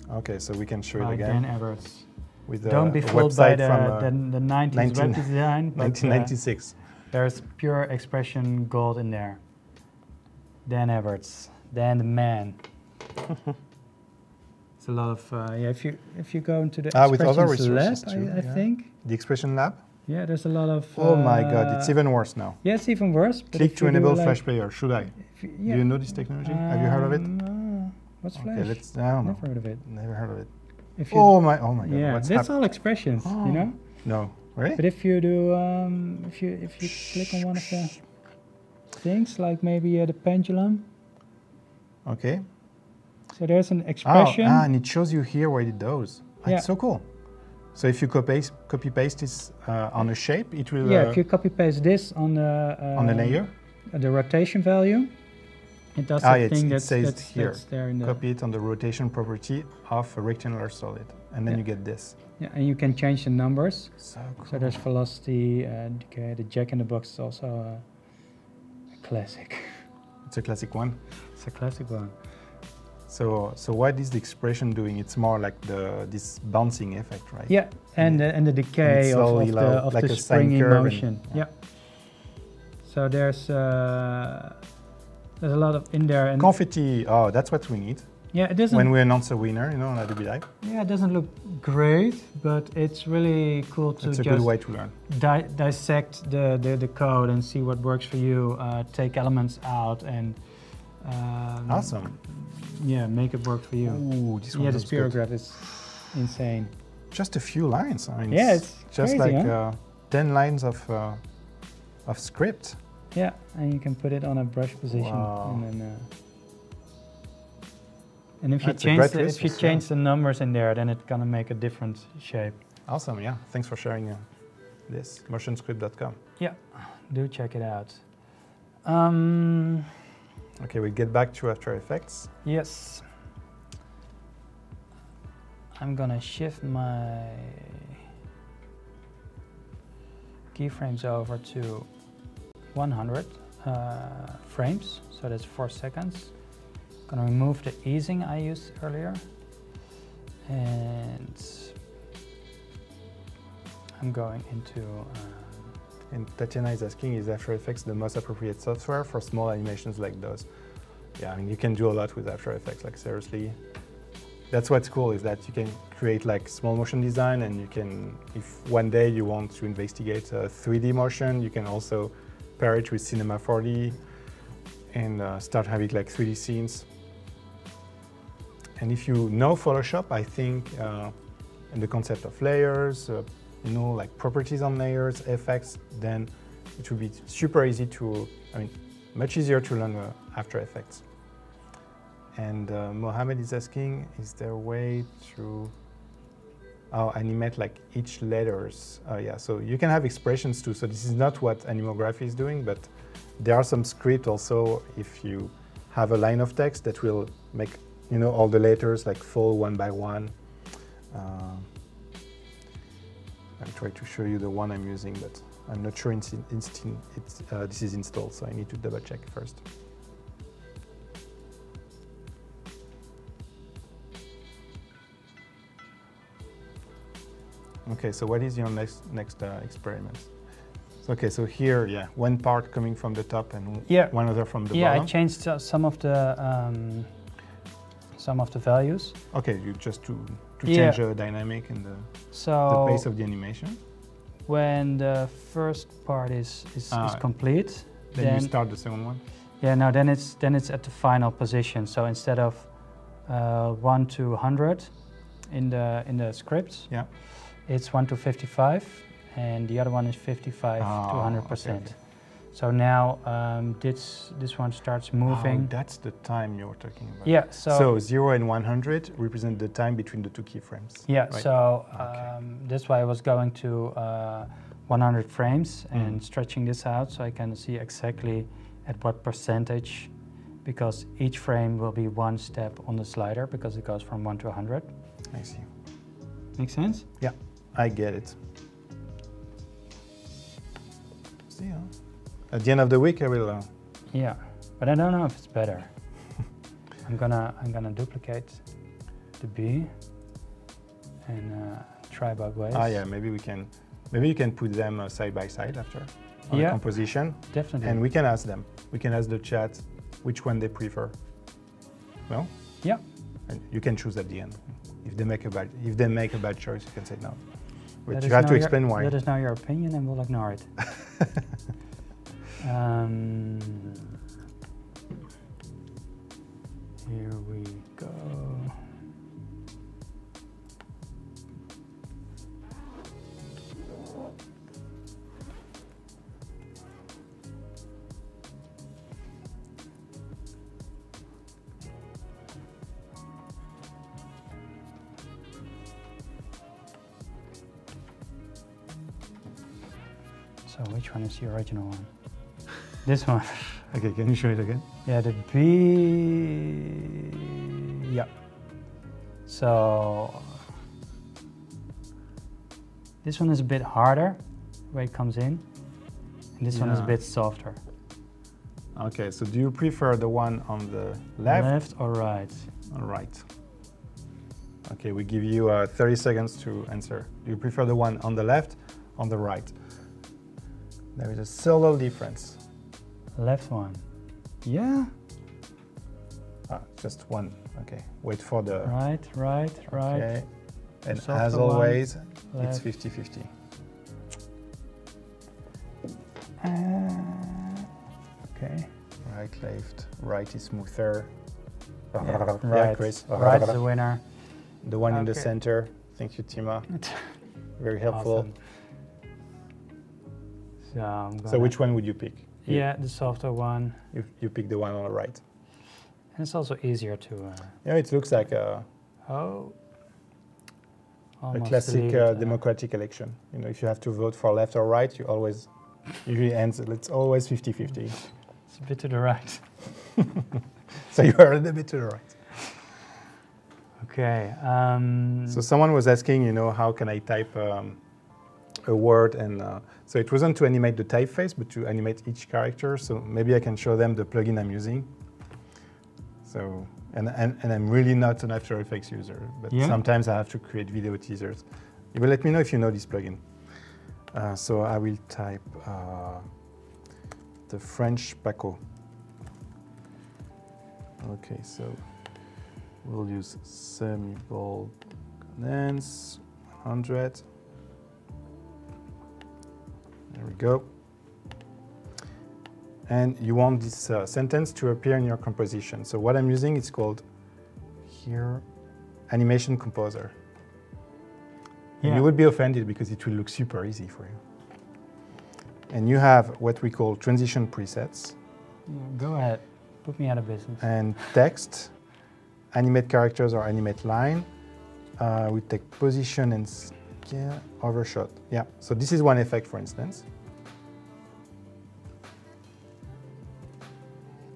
Okay, so we can show it Dan again. Everts. With Don't be fooled by the 90s web design. 1996. There's pure expression gold in there. Dan Everts, Dan the man. It's a lot of if you go into the expressions lab, I think. The expression lab? Yeah, there's a lot of... oh my God, it's even worse now. Yeah, it's even worse. Click to enable Flash Player. Should I? Do you know this technology? Have you heard of it? What's Flash? Okay, I don't know. Never heard of it. Never heard of it. Oh my God! Yeah, that's all expressions, you know. No, really? But if you do, if you click on one of the things, like maybe the pendulum. Okay. So there's an expression. And it shows you here what it does. It's so cool. So if you copy paste this on a shape, it will. Yeah, if you copy paste this on the layer, the rotation value. It does the thing that's here. There in the copy it on the rotation property of a rectangular solid, and then you get this. Yeah, and you can change the numbers. So cool. So there's velocity, decay. The Jack in the Box is also a classic. It's a classic one. It's a classic one. So what is the expression doing? It's more like this bouncing effect, right? Yeah, and the decay of the springy motion. Yeah. So there's a lot of in there. And confetti, that's what we need. Yeah, it doesn't... when we announce a winner, you know, on Adobe Live. Yeah, it doesn't look great, but it's really cool to it's a good way to learn. Dissect the code and see what works for you, take elements out and... awesome. Yeah, make it work for you. Ooh, this one the spirograph is insane. Just a few lines. I mean, it's just crazy, like 10 lines of script. Yeah, and you can put it on a brush position. Wow. And if you change the numbers in there, then it's gonna make a different shape. Awesome, yeah. Thanks for sharing this. motionscript.com. Yeah, do check it out. Okay, we get back to After Effects. Yes. I'm gonna shift my keyframes over to 100 frames, so that's 4 seconds. Gonna remove the easing I used earlier, and I'm going into. And Tatiana is asking, is After Effects the most appropriate software for small animations like those? Yeah, I mean, you can do a lot with After Effects, like seriously. That's what's cool, is that you can create like small motion design, and you can, if one day you want to investigate 3D motion, you can also pair it with Cinema 4D and start having like 3D scenes. And if you know Photoshop, I think, and the concept of layers, you know, like properties on layers, effects, then it will be super easy to, I mean, much easier to learn After Effects. And Mohammed is asking, is there a way to animate like each letters? Yeah, so you can have expressions too. So this is not what Animography is doing, but there are some scripts also if you have a line of text that will make, you know, all the letters like fall one by one. I'll try to show you the one I'm using, but I'm not sure this is installed, so I need to double check first. Okay, so what is your next experiment? Okay, so here, yeah, one part coming from the top and one other from the bottom. Yeah, I changed some of the values. Okay, you just to change the dynamic and the pace of the animation. When the first part is complete, then you start the second one. Yeah, no, then it's at the final position. So instead of 1 to 100 in the scripts, yeah, it's 1 to 55, and the other one is 55 to 100%. Okay. So now this one starts moving. Oh, that's the time you're talking about. Yeah. So 0 and 100 represent the time between the two keyframes. Yeah. Right? So that's why I was going to 100 frames and stretching this out so I can see exactly at what percentage, because each frame will be one step on the slider because it goes from 1 to 100. I see. Make sense? Yeah, I get it. See, at the end of the week, I will. Yeah, but I don't know if it's better. I'm gonna duplicate the B and try both ways. Yeah, maybe you can put them side by side after on the composition. Definitely. And we can ask them. We can ask the chat which one they prefer. No? Yeah. And you can choose at the end. If they make a bad choice, you can say no. But you have to explain why. Let us know your opinion, and we'll ignore it. Here we go. So which one is the original one? This one. Okay, can you show it again? Yeah, the B. Yeah. So this one is a bit harder, the way it comes in, and this one is a bit softer. Okay, so do you prefer the one on the left? Left or right? Or right. Okay, we give you 30 seconds to answer. Do you prefer the one on the left, on the right? There is a subtle difference. Left one. Yeah. Just one. Okay. Wait for the... Right. Okay. And as always, it's 50-50. Okay. Right, left. Right is smoother. Yeah, right, Chris. Right is the winner. The one in the center. Thank you, Tima. Very helpful. Awesome. So which one would you pick? Yeah, the softer one. You pick the one on the right. And it's also easier to... Yeah, it looks like a classic democratic election. You know, if you have to vote for left or right, you always usually ends. It's always 50-50. It's a bit to the right. So you are a little bit to the right. Okay. So someone was asking, you know, how can I type a word? And so it wasn't to animate the typeface, but to animate each character. So maybe I can show them the plugin I'm using. So, and I'm really not an After Effects user, but sometimes I have to create video teasers. You will let me know if you know this plugin. So I will type the French Paco. Okay, so we'll use semi-bold condense, 100. There we go. And you want this sentence to appear in your composition. So what I'm using is called here Animation Composer. Yeah. And you would be offended because it will look super easy for you. And you have what we call transition presets. Yeah, go ahead, put me out of business. And text, animate characters or animate line. We take position and scale, overshot. Yeah, so this is one effect, for instance.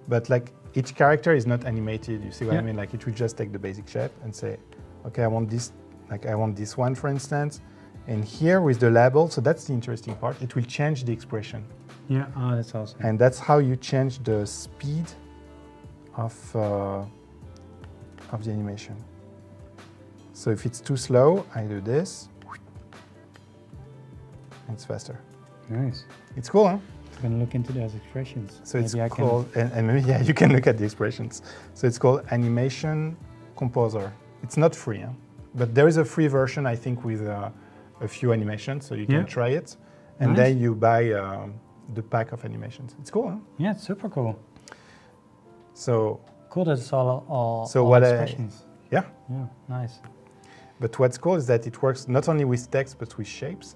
But like each character is not animated, you see what I mean? Like it will just take the basic shape and say, okay, I want this, like I want this one, for instance. And here with the label, so that's the interesting part, it will change the expression. Yeah, oh, that's awesome. And that's how you change the speed of the animation. So if it's too slow, I do this, and it's faster. Nice. It's cool, huh? I'm going to look into those expressions. So maybe it's called, and maybe yeah, you can look at the expressions. So it's called Animation Composer. It's not free, huh? But there is a free version, I think, with a few animations, so you can try it. And then you buy the pack of animations. It's cool, huh? Yeah, it's super cool. So cool that it's all expressions. Yeah, nice. But what's cool is that it works not only with text, but with shapes.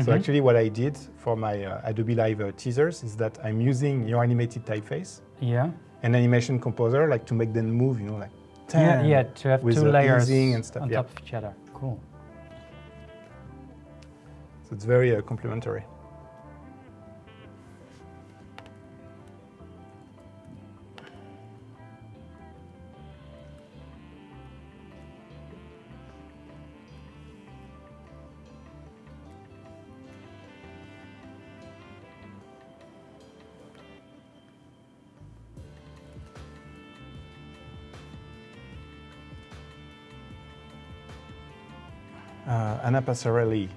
So actually what I did for my Adobe Live teasers is that I'm using your animated typeface and Animation Composer, like to make them move, you know, like to have with two layers and stuff. on top of each other. Cool. So it's very complementary. Anna Passarelli,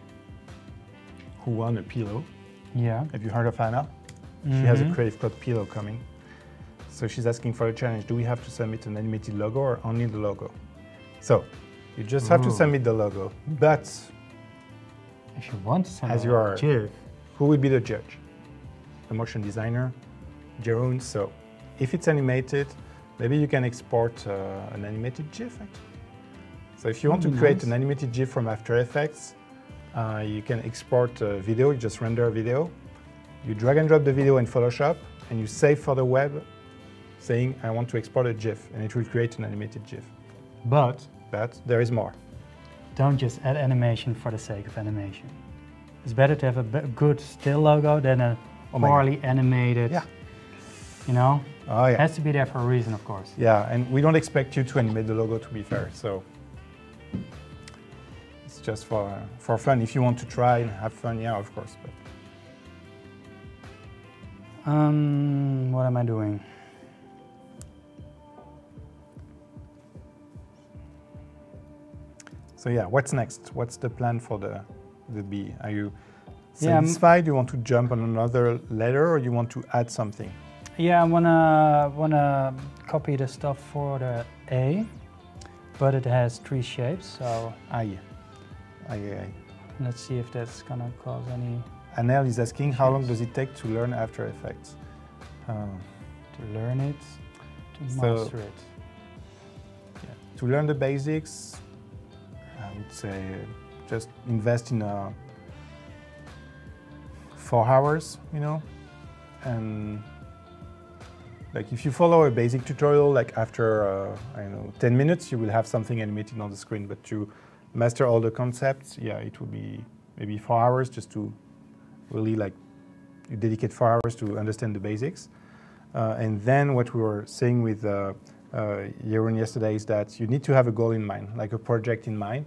who won a pillow. Yeah. Have you heard of Anna? She has a Creative Cloud pillow coming. So she's asking for a challenge. Do we have to submit an animated logo or only the logo? So you just have to submit the logo. But if you want to send as you are, who will be the judge? The motion designer, Jeroen. So if it's animated, maybe you can export an animated GIF actually. So if you want to create an animated GIF from After Effects, you can export a video, you just render a video. You drag and drop the video in Photoshop and you save for the web saying, I want to export a GIF, and it will create an animated GIF. But there is more. Don't just add animation for the sake of animation. It's better to have a good still logo than a poorly animated, you know? Oh, yeah. It has to be there for a reason, of course. Yeah, and we don't expect you to animate the logo, to be fair. So it's just for fun. If you want to try and have fun, yeah, of course. But. What am I doing? So yeah, what's next? What's the plan for the bee? Are you satisfied? You want to jump on another letter, or you want to add something? Yeah, I wanna copy the stuff for the A, but it has 3 shapes. So Aye. Let's see if that's gonna cause any. Anel is asking, how long does it take to learn After Effects? To learn it, to master it. Yeah. To learn the basics, I would say just invest in 4 hours, you know, and like if you follow a basic tutorial, like after I don't know 10 minutes, you will have something animated on the screen. But to master all the concepts, yeah, it will be maybe 4 hours just to really like you dedicate 4 hours to understand the basics. And then what we were saying with Jeroen yesterday is that you need to have a goal in mind, like a project in mind,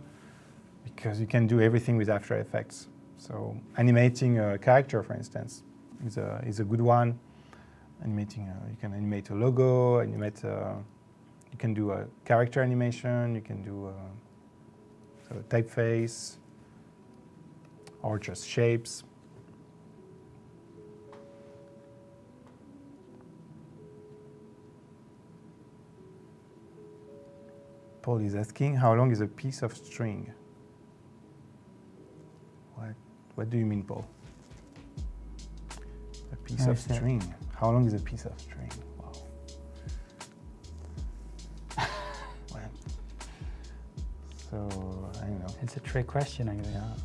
because you can do everything with After Effects. So animating a character, for instance, is a good one. Animating, you can animate a logo, animate. You can do a character animation. You can do a typeface, or just shapes. Paul is asking, how long is a piece of string? What do you mean, Paul? A piece of string. How long is a piece of string? Wow. Well, so, I don't know. It's a trick question, I guess. Yeah.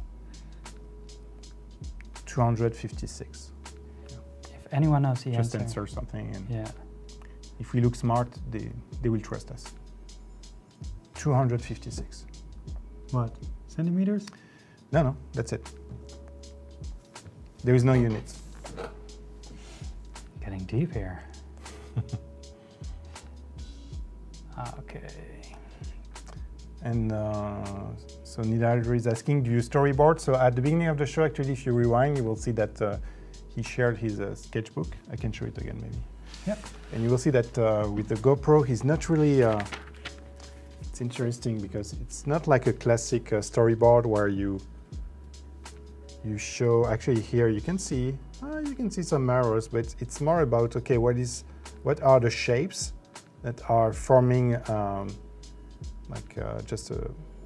256. If anyone knows the Just answer. answer something, and yeah. if we look smart, they will trust us. 256. What? Centimeters? No, that's it. There is no units. Getting deep here. Okay. And so Nidal is asking, do you storyboard? So at the beginning of the show, actually, if you rewind, you will see that he shared his sketchbook. I can show it again, maybe. Yep. And you will see that with the GoPro, he's not really. It's interesting because it's not like a classic storyboard where you show. Actually, here you can see some arrows, but it's more about what are the shapes that are forming just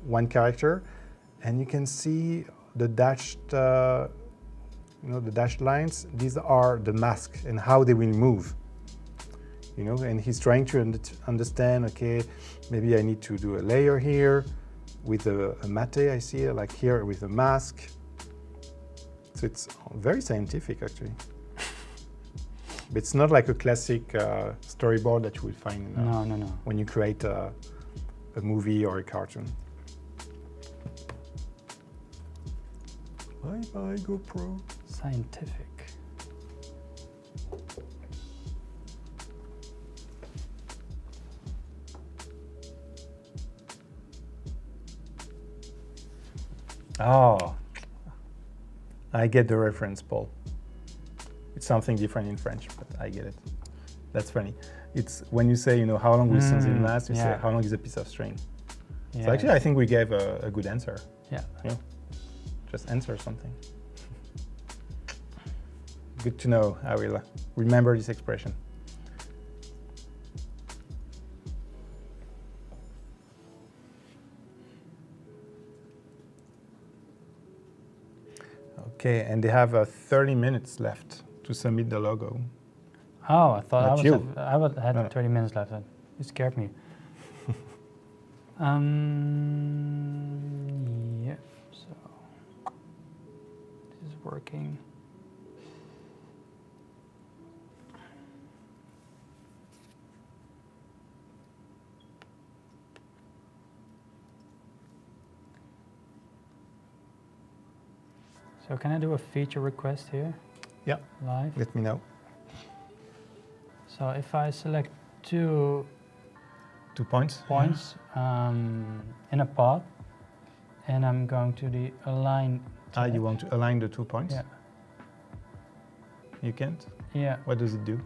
one character, and you can see the dashed the dashed lines. These are the masks and how they will move. And he's trying to understand, okay, maybe I need to do a layer here with a matte, I see, like here with a mask. So it's very scientific, actually. But it's not like a classic storyboard that you will find when you create a movie or a cartoon. Bye-bye, GoPro. Scientific. Oh, I get the reference, Paul. It's something different in French, but I get it. That's funny. It's when you say, how long will something last, you say, how long is a piece of string? Yeah. So actually, I think we gave a good answer. Yeah. Just answer something. Good to know. I will remember this expression. Okay, and they have 30 minutes left to submit the logo. Oh, I thought I would have No. 30 minutes left. You scared me. Yeah, so this is working. So can I do a feature request here? Yeah. Live? Let me know. So if I select two 2 points. In a pod, and I'm going to the align. You want to align the 2 points? Yeah. You can't? Yeah. What does it do?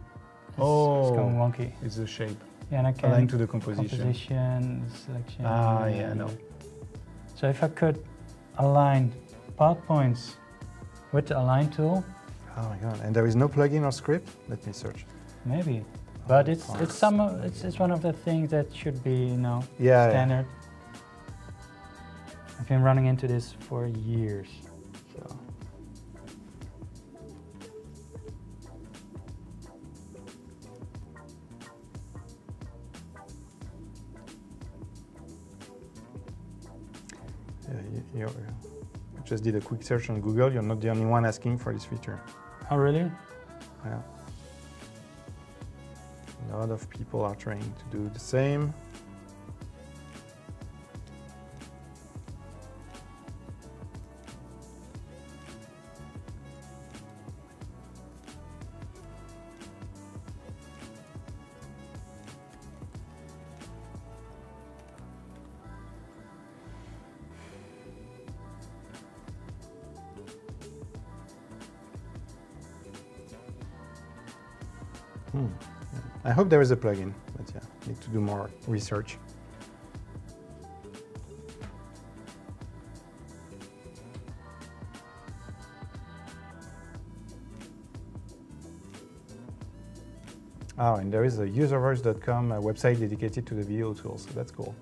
It's going wonky. It's the shape. Yeah, and I can Align to the composition. Composition, selection. Yeah, no. So if I could align pod points with the align tool. Oh my god! And there is no plugin or script. Let me search. Maybe, but it's one of the things that should be standard. I've been running into this for years. So. You just did a quick search on Google. You're not the only one asking for this feature. Oh really? Yeah. A lot of people are trying to do the same. I hope there is a plugin, but yeah, need to do more research. Oh, and there is a userverse.com website dedicated to the video tools, so that's cool.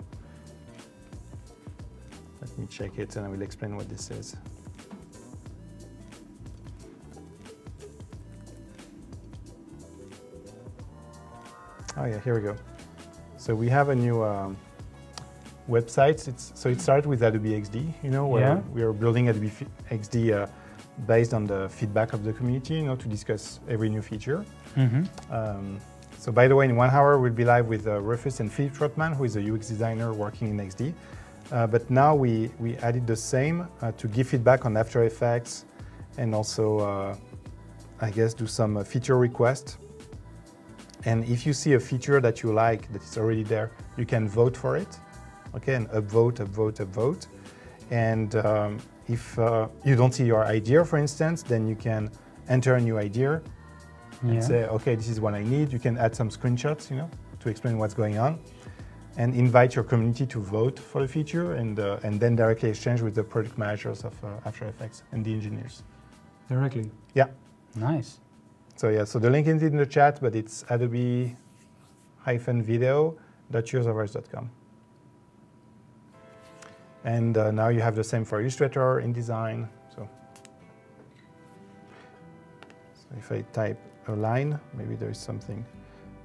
Let me check it and I will explain what this is. Oh yeah, here we go. So we have a new website. So it started with Adobe XD, you know, where we are building Adobe XD based on the feedback of the community, you know, to discuss every new feature. So by the way, in 1 hour we'll be live with Rufus and Philip Trotman, who is a UX designer working in XD. But now we added the same to give feedback on After Effects and also, I guess, do some feature requests. And if you see a feature that you like that is already there, you can vote for it, okay, and upvote, upvote, upvote. And if you don't see your idea, for instance, then you can enter a new idea and say, okay, this is what I need. You can add some screenshots, you know, to explain what's going on, and invite your community to vote for the feature, and then directly exchange with the product managers of After Effects and the engineers. Directly? Yeah. Nice. So yeah, so the link is in the chat, but it's adobe-video.userverse.com. And now you have the same for Illustrator, InDesign. So if I type align, maybe there is something.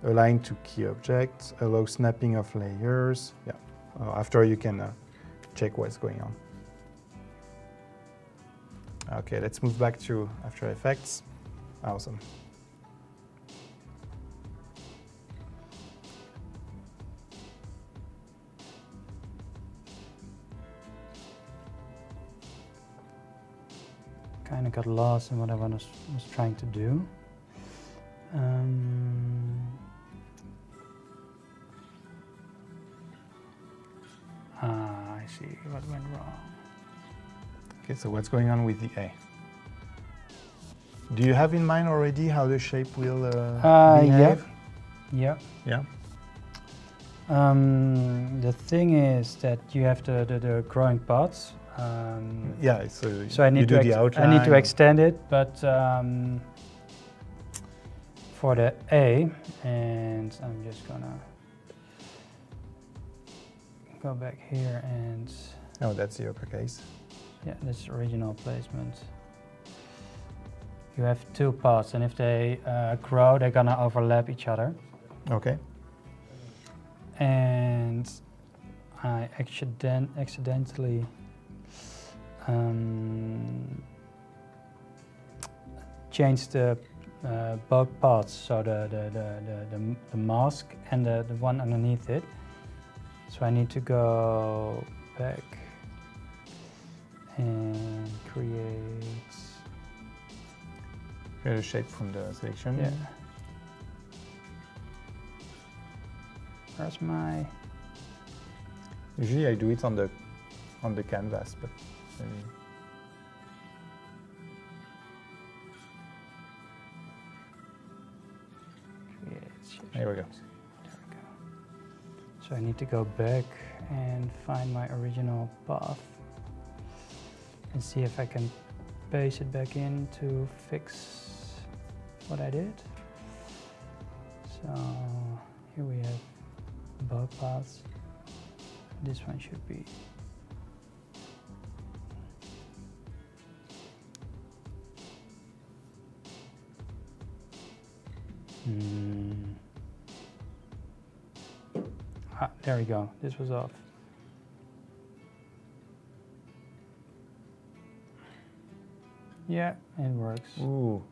Align to key objects, allow snapping of layers. Yeah, after you can check what's going on. Okay, let's move back to After Effects. Awesome. Kind of got lost in what I was trying to do. I see what went wrong. Okay, so what's going on with the A? Do you have in mind already how the shape will behave? Yeah. Yeah. The thing is that you have the growing parts. Yeah, so I need to extend it, but for the A, and I'm just gonna go back here and. Oh, that's the uppercase. Yeah, this original placement. You have two parts, and if they grow, they're gonna overlap each other. Okay. And I accidentally changed the both parts, so the mask and the one underneath it. So I need to go back and create a shape from the selection. Yeah. Where's my? Usually I do it on the canvas, but maybe. There we go. So I need to go back and find my original path and see if I can paste it back in to fix what I did. So here we have both paths. This one should be. Ah, there we go. This was off. Yeah, it works. Ooh,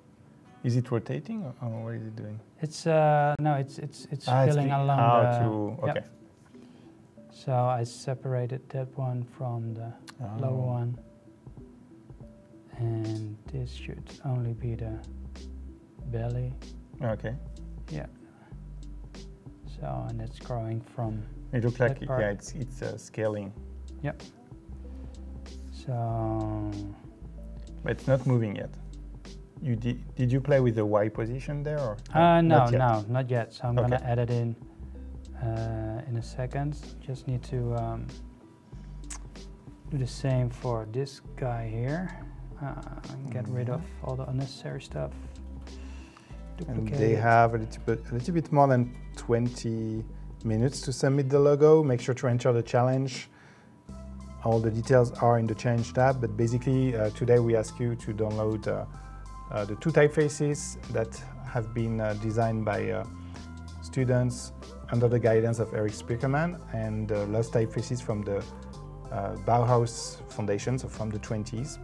Is it rotating or what is it doing? It's no, it's filling along the. Okay. Yep. So I separated that one from the lower one, and this should only be the belly. Okay. Yeah. So and it's growing from. It looks like it's scaling. Yep. So. But it's not moving yet. You did you play with the Y position there or? No, not yet. So I'm gonna add it in a second. Just need to do the same for this guy here. Get rid of all the unnecessary stuff. Duplicate and they have a little bit more than 20 minutes to submit the logo. Make sure to enter the challenge. All the details are in the Change tab, but basically today we ask you to download the 2 typefaces that have been designed by students under the guidance of Erik Spiekermann, and lost typefaces from the Bauhaus Foundation, so from the 20s.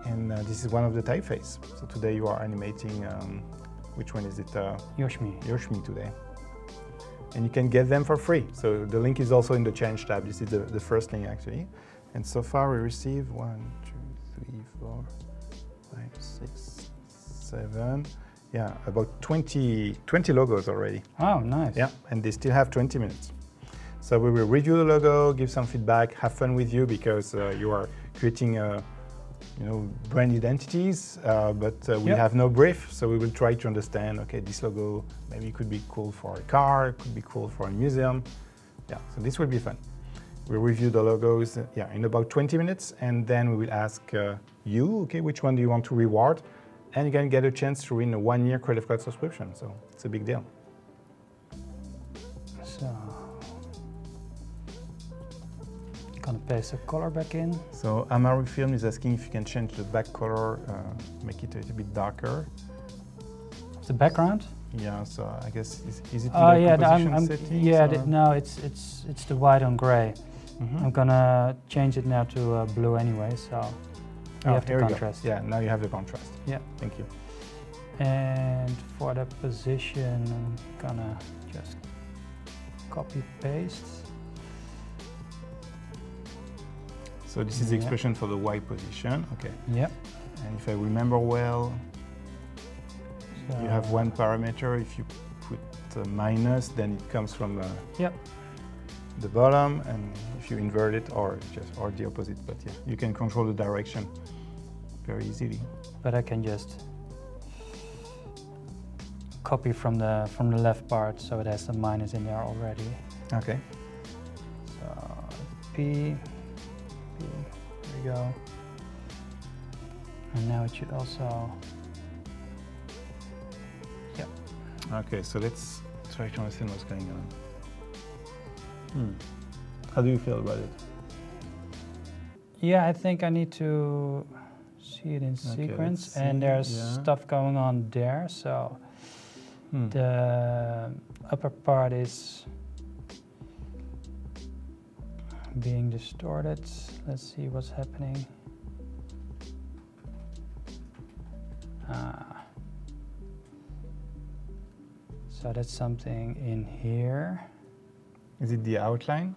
And this is one of the typefaces. So today you are animating, which one is it? Joschmi. Joschmi today. And you can get them for free. So the link is also in the Change tab. This is the first link actually. And so far we received 1, 2, 3, 4, 5, 6, 7. Yeah, about 20 logos already. Oh, nice. Yeah, and they still have 20 minutes. So we will review the logo, give some feedback, have fun with you because you are creating brand identities, but we have no brief, so we will try to understand, okay, this logo maybe could be cool for a car, could be cool for a museum. Yeah, so this will be fun. We'll review the logos in about 20 minutes, and then we will ask you, okay, which one do you want to reward? And you can get a chance to win a 1-year Creative Cloud subscription, so it's a big deal. So, gonna paste the color back in. So Animography is asking if you can change the back color, make it a little bit darker. The background? Yeah, so I guess is it in the composition settings? Yeah, no, it's the white on gray. I'm gonna change it now to blue anyway, so you have the contrast. Yeah, now you have the contrast. Yeah. Thank you. And for the position, I'm gonna just copy paste. So this is the expression for the Y position. Okay. Yep. And if I remember well, you have one parameter. If you put a minus, then it comes from the bottom, and if you invert it, or the opposite. But yeah, you can control the direction very easily. But I can just copy from the left part, so it has the minus in there already. Okay. So P. There we go. And now it should also. Yep. Okay, so let's try to understand what's going on. How do you feel about it? Yeah, I think I need to see it in sequence, and there's stuff going on there. So the upper part is being distorted. Let's see what's happening. So that's something in here. Is it the outline?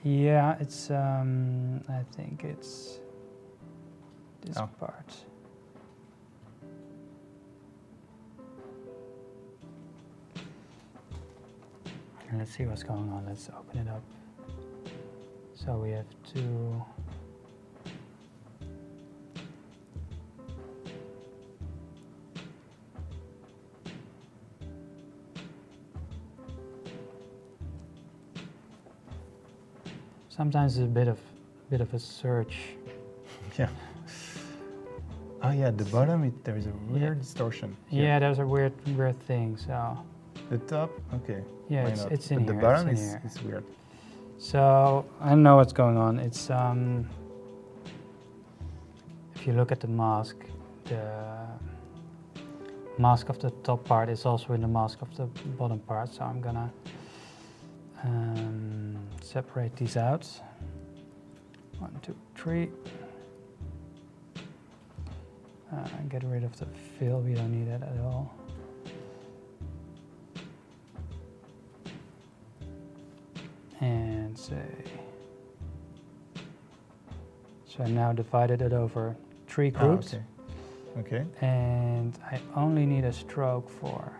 Yeah, it's I think it's this part. And let's see what's going on. Let's open it up. So we have to sometimes it's a bit of a search. Yeah. Oh yeah, at the bottom there is a weird distortion. Yeah, there's a weird thing. So the top, okay. Yeah, it's in here. The bottom is weird. So I know what's going on. It's if you look at the mask of the top part is also in the mask of the bottom part. So I'm gonna separate these out. 1, 2, 3. get rid of the fill, we don't need it at all. And say, so I now divided it over 3 groups. Okay. And I only need a stroke for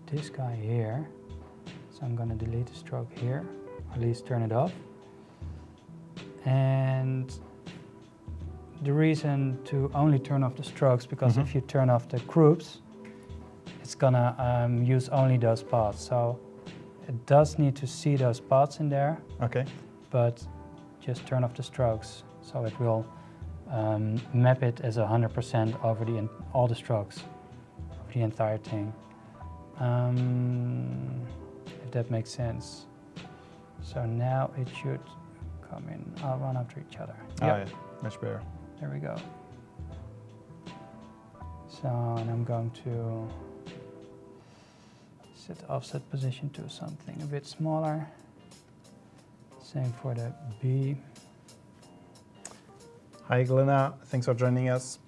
this guy here. So I'm going to delete the stroke here, at least turn it off. And the reason to only turn off the strokes, because if you turn off the groups, it's going to use only those paths. So it does need to see those paths in there, Okay. but just turn off the strokes. So it will map it as 100% over all the strokes, over the entire thing. If that makes sense. So now it should come in, one after each other. Yeah, much better. There we go. So, and I'm going to set the offset position to something a bit smaller. Same for the B. Hi Glenna, thanks for joining us.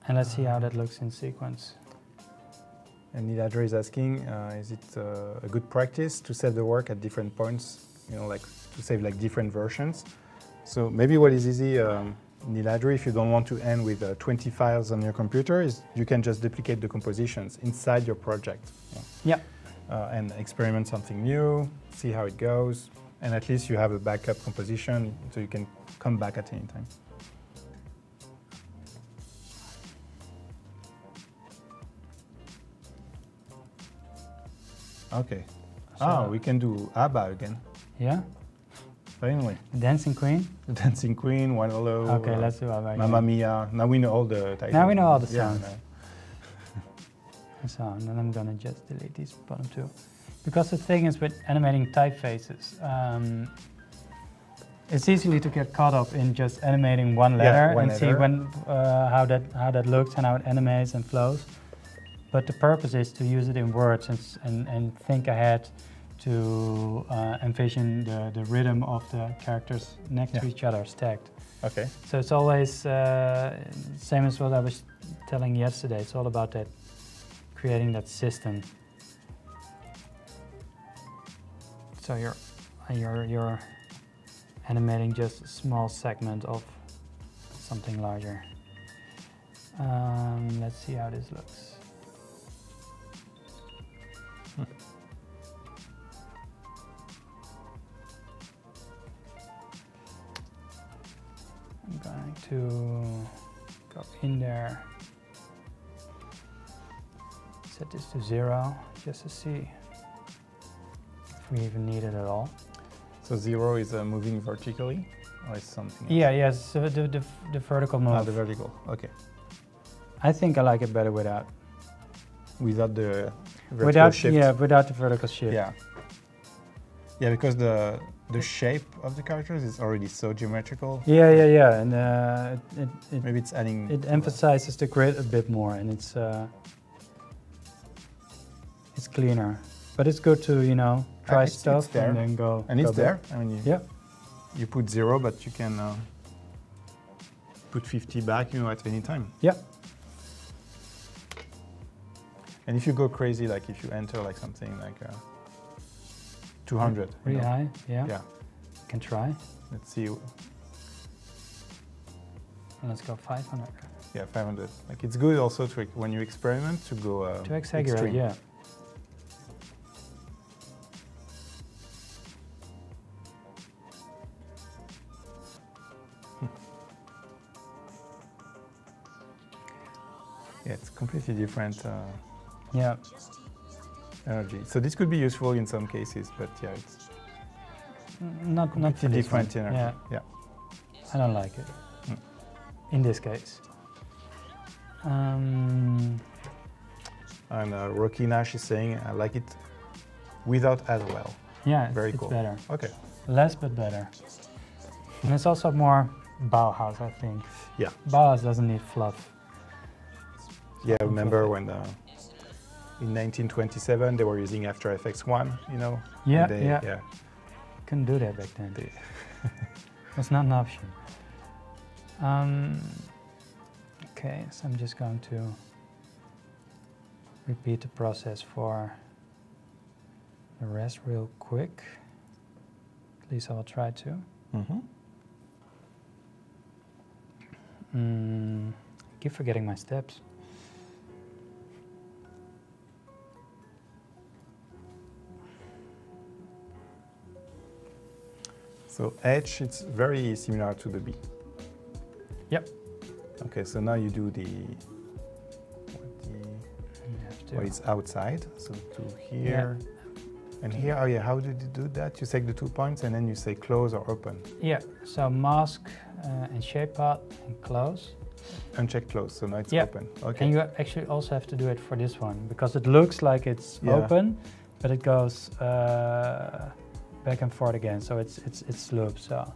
And let's see how that looks in sequence. And Niladra is asking, is it a good practice to save the work at different points? You know, like to save like different versions. So maybe what is easy, Niladra, if you don't want to end with 20 files on your computer, is you can just duplicate the compositions inside your project. Yeah. And experiment something new, see how it goes, and at least you have a backup composition so you can come back at any time. Okay. So we can do ABBA again. Yeah? Finally. Dancing Queen? The Dancing Queen, One Hello. Okay, let's do ABBA again. Mamma Mia. Now we know all the titles. Now we know all the songs. Yeah, So, and then I'm gonna just delete these bottom 2. Because the thing is with animating typefaces, it's easy to get caught up in just animating one letter and see how that looks and how it animates and flows. But the purpose is to use it in words and think ahead to envision the rhythm of the characters next to each other, stacked. Okay. So it's always same as what I was telling yesterday. It's all about that, creating that system. So you're animating just a small segment of something larger. Let's see how this looks. I'm going to go in there, set this to 0, just to see if we even need it at all. So 0 is moving vertically, or is something else? Yeah, yes, so the vertical move. The vertical, okay. I think I like it better without. Without the vertical shift? Yeah, without the vertical shift. Yeah. Yeah, because the shape of the characters is already so geometrical. Yeah, and maybe it's adding. It emphasizes the grid a bit more, and it's cleaner. But it's good to try stuff and then go. And it's there. Back. I mean, yeah. You put 0, but you can put 50 back, at any time. Yeah. And if you go crazy, like if you enter like something like 200. Really high, yeah. Yeah. Can try. Let's see. Let's go 500. Yeah, 500. Like it's good also to when you experiment to go to exaggerate, extreme. yeah. Yeah, it's completely different. Yeah. Energy. So this could be useful in some cases, but yeah, it's not for this different one. energy. Yeah. I don't like it in this case. And Rocky Nash is saying, I like it without as well. Yeah, very it's cool. Better. Okay. Less but better. And it's also more Bauhaus, I think. Yeah. Bauhaus doesn't need fluff. Yeah, I remember when in 1927 they were using After Effects 1, Yeah, yeah. Couldn't do that back then. That's not an option. Okay, so I'm just going to repeat the process for the rest real quick. At least I'll try to. Keep forgetting my steps. So H, it's very similar to the B. Yep. Okay, so now you do the where it's outside, so to here. Yeah. And here, oh yeah, how did you do that? You take the 2 points and then you say close or open. Yeah, so mask and shape path and close. Uncheck close, so now it's Yeah. open. Okay. And you actually also have to do it for this one, because it looks like it's open, but it goes back and forth again, so it's looped. So.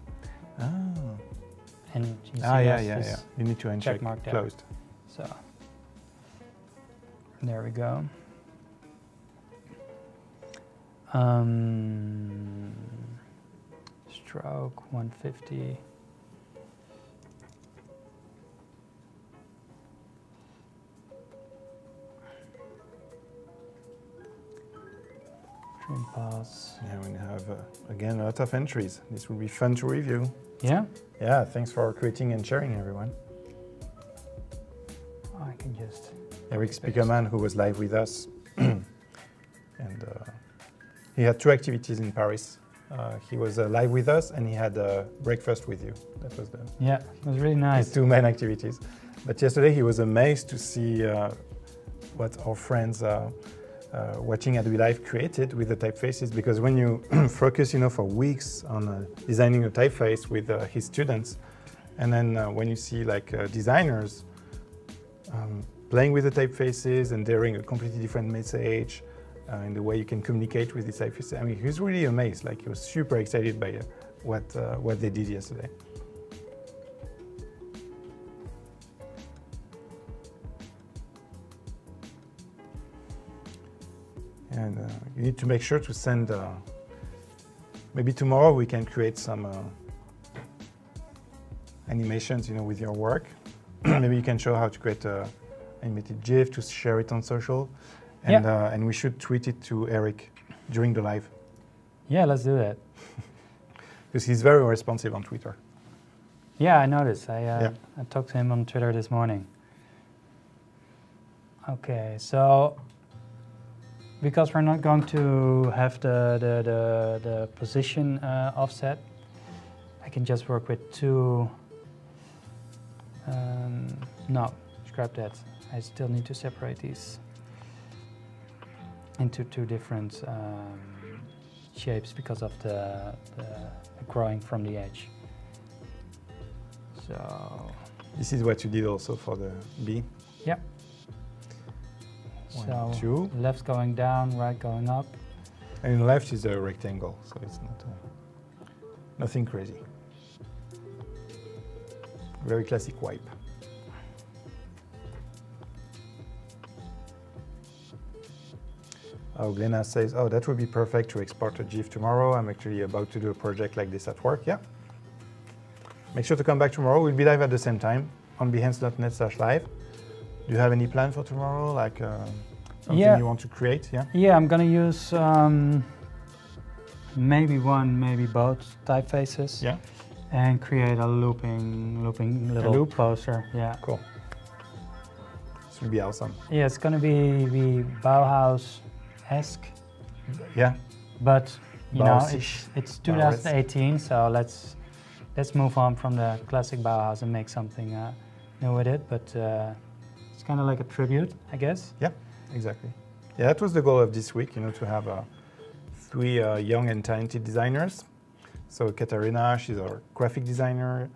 And you see yeah. You need to uncheck mark there. closed. So there we go. Stroke 150. Trim pass. Yeah, we have again a lot of entries. This will be fun to review. Yeah? Yeah, thanks for creating and sharing, everyone. I can just... Erik Spiekermann, who was live with us. And he had 2 activities in Paris. He was live with us and he had breakfast with you. That was yeah, it was really nice. his 2 main activities. But yesterday he was amazed to see what our friends watching Adobe Live created with the typefaces, because when you focus, for weeks on designing a typeface with his students, and then when you see designers playing with the typefaces and daring a completely different message in the way you can communicate with the typefaces, I mean, he was really amazed. He was super excited by what they did yesterday. And you need to make sure to send, maybe tomorrow we can create some animations, with your work. Maybe you can show how to create an animated GIF to share it on social. And, and we should tweet it to Erik during the live. Yeah, let's do that. Because he's very responsive on Twitter. Yeah, I noticed. I talked to him on Twitter this morning. Okay, so because we're not going to have the position offset, I can just work with 2. No, scrap that. I still need to separate these into 2 different shapes because of the growing from the edge. So this is what you did also for the B. Yep. 1, 2. Left going down, right going up. And left is a rectangle, so it's not nothing crazy. Very classic wipe. Oh, Glenna says, oh, that would be perfect to export a GIF tomorrow. I'm actually about to do a project like this at work. Yeah. Make sure to come back tomorrow. We'll be live at the same time on behance.net/live. Do you have any plan for tomorrow, something you want to create? Yeah. Yeah, I'm gonna use maybe one, maybe both typefaces. Yeah. And create a looping little poster. Yeah. Cool. This will be awesome. Yeah, it's gonna be Bauhaus-esque. Yeah. But Bauhaus-ish. it's 2018, so let's move on from the classic Bauhaus and make something new with it. But it's kind of like a tribute, I guess. Yeah, exactly. Yeah, that was the goal of this week, to have 3 young and talented designers. So Katarina, she's our graphic designer.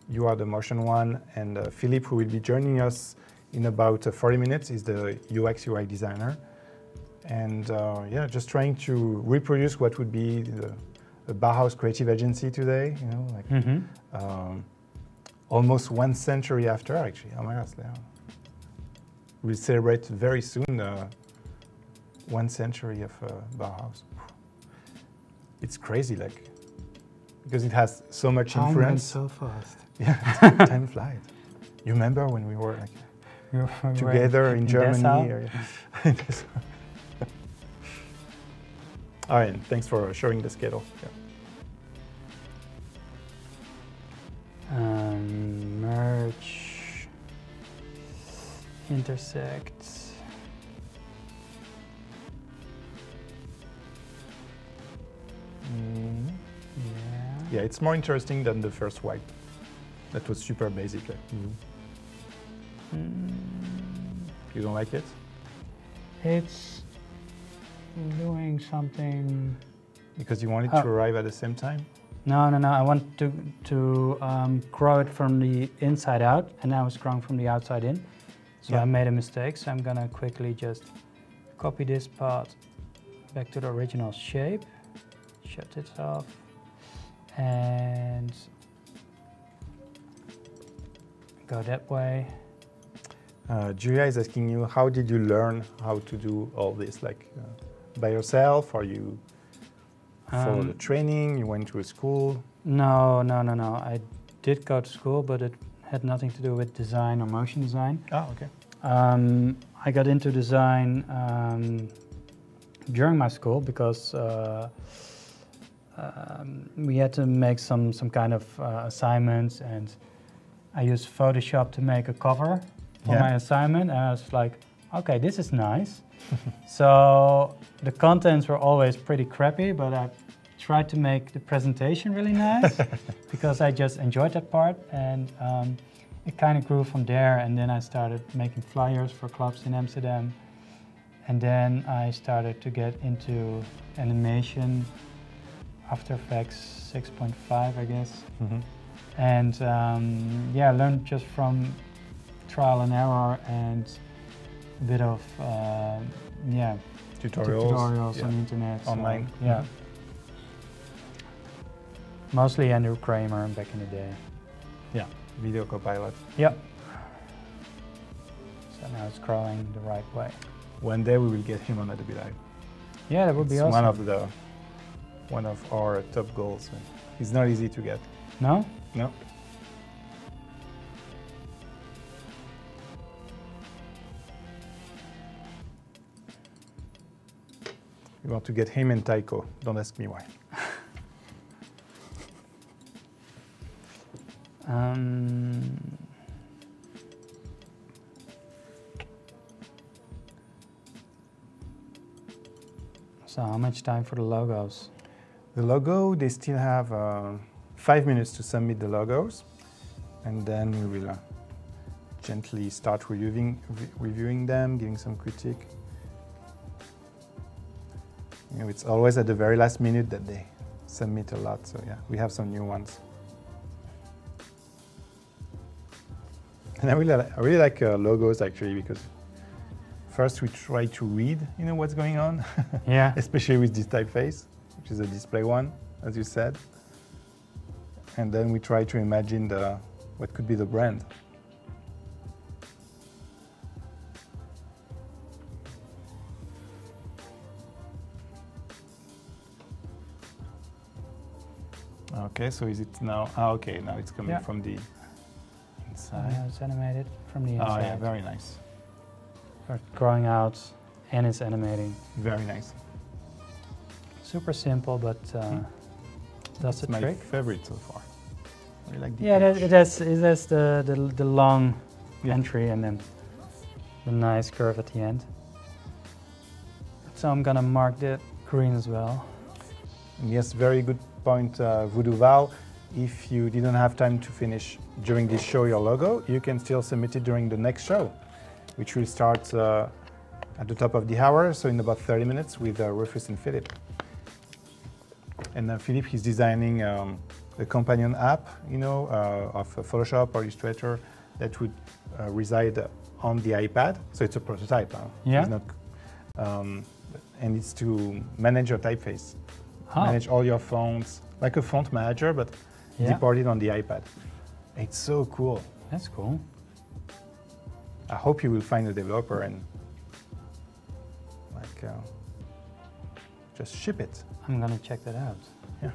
You are the motion one, and Philippe, who will be joining us in about 40 minutes, is the UX UI designer. And yeah, just trying to reproduce what would be the Bauhaus creative agency today. Almost 1 century after, actually. Oh my gosh, we'll celebrate very soon 1 century of Bauhaus. It's crazy, because it has so much Time went influence. so fast. Yeah, time flies. You remember when we were like We were together in Germany? Dessau. All right, thanks for showing the schedule. Yeah. Merge, intersect. Yeah, it's more interesting than the first wipe. That was super basic. You don't like it? It's doing something. Because you want it to arrive at the same time? No. I want to grow it from the inside out, and now it's growing from the outside in. So I made a mistake. So I'm gonna quickly just copy this part back to the original shape. Shut it off, and go that way. Julia is asking you, how did you learn how to do all this? Like by yourself, or you follow the training? You went to a school? No. I did go to school, but it had nothing to do with design or motion design. Oh, okay. I got into design during my school because we had to make some kind of assignments, and I used Photoshop to make a cover for my assignment, and I was like, okay, this is nice. So the contents were always pretty crappy, but I tried to make the presentation really nice because I just enjoyed that part, and it kind of grew from there. And then I started making flyers for clubs in Amsterdam, and then I started to get into animation, After Effects 6.5, I guess. And I learned just from trial and error and a bit of tutorials on the internet. Online. So, yeah. Mostly Andrew Kramer back in the day. Yeah, Video Copilot. Yep. So now it's growing the right way. One day we will get him on Adobe Live. Yeah, that would be awesome. One of our top goals. It's not easy to get. No? No. We want to get him and Taiko. Don't ask me why. So how much time for the logos? The logo, they still have 5 minutes to submit the logos, and then we will gently start reviewing them, giving some critique. You know, it's always at the very last minute that they submit a lot, so yeah, we have some new ones. And I really like logos actually, because first we try to read, what's going on. Yeah. Especially with this typeface, which is a display one, as you said. And then we try to imagine what could be the brand. Okay, so is it now? Okay, now it's coming from the inside. Yeah, it's animated from the inside. Oh yeah, very nice. It's growing out and it's animating. Very nice. Super simple, but does the trick. My favorite so far. I really like the it has the long entry and then the nice curve at the end. So I'm gonna mark the green as well. Yes, very good point, Voodoo Val. If you didn't have time to finish during this show your logo, you can still submit it during the next show, which will start at the top of the hour, so in about 30 minutes with Rufus and Philip. And Philip is designing a companion app, of Photoshop or Illustrator that would reside on the iPad. So it's a prototype. Yeah. It's not, and it's to manage your typeface. Manage all your fonts, like a font manager, but deported on the iPad. It's so cool. That's cool. I hope you will find a developer and just ship it. I'm gonna check that out. Yeah.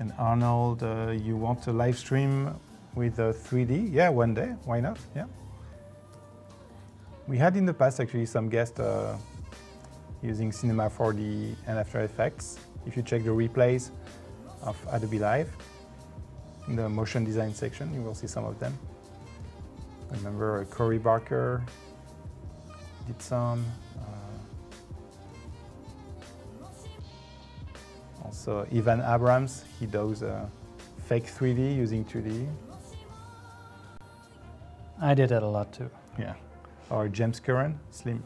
And Arnold, you want to live stream with 3D? Yeah, one day. Why not? Yeah. We had in the past actually some guests using Cinema 4D and After Effects. If you check the replays of Adobe Live, in the motion design section, you will see some of them. I remember Corey Barker did some. Also, Ivan Abrams, he does fake 3D using 2D. I did that a lot too. Yeah. Or James Curran, Slim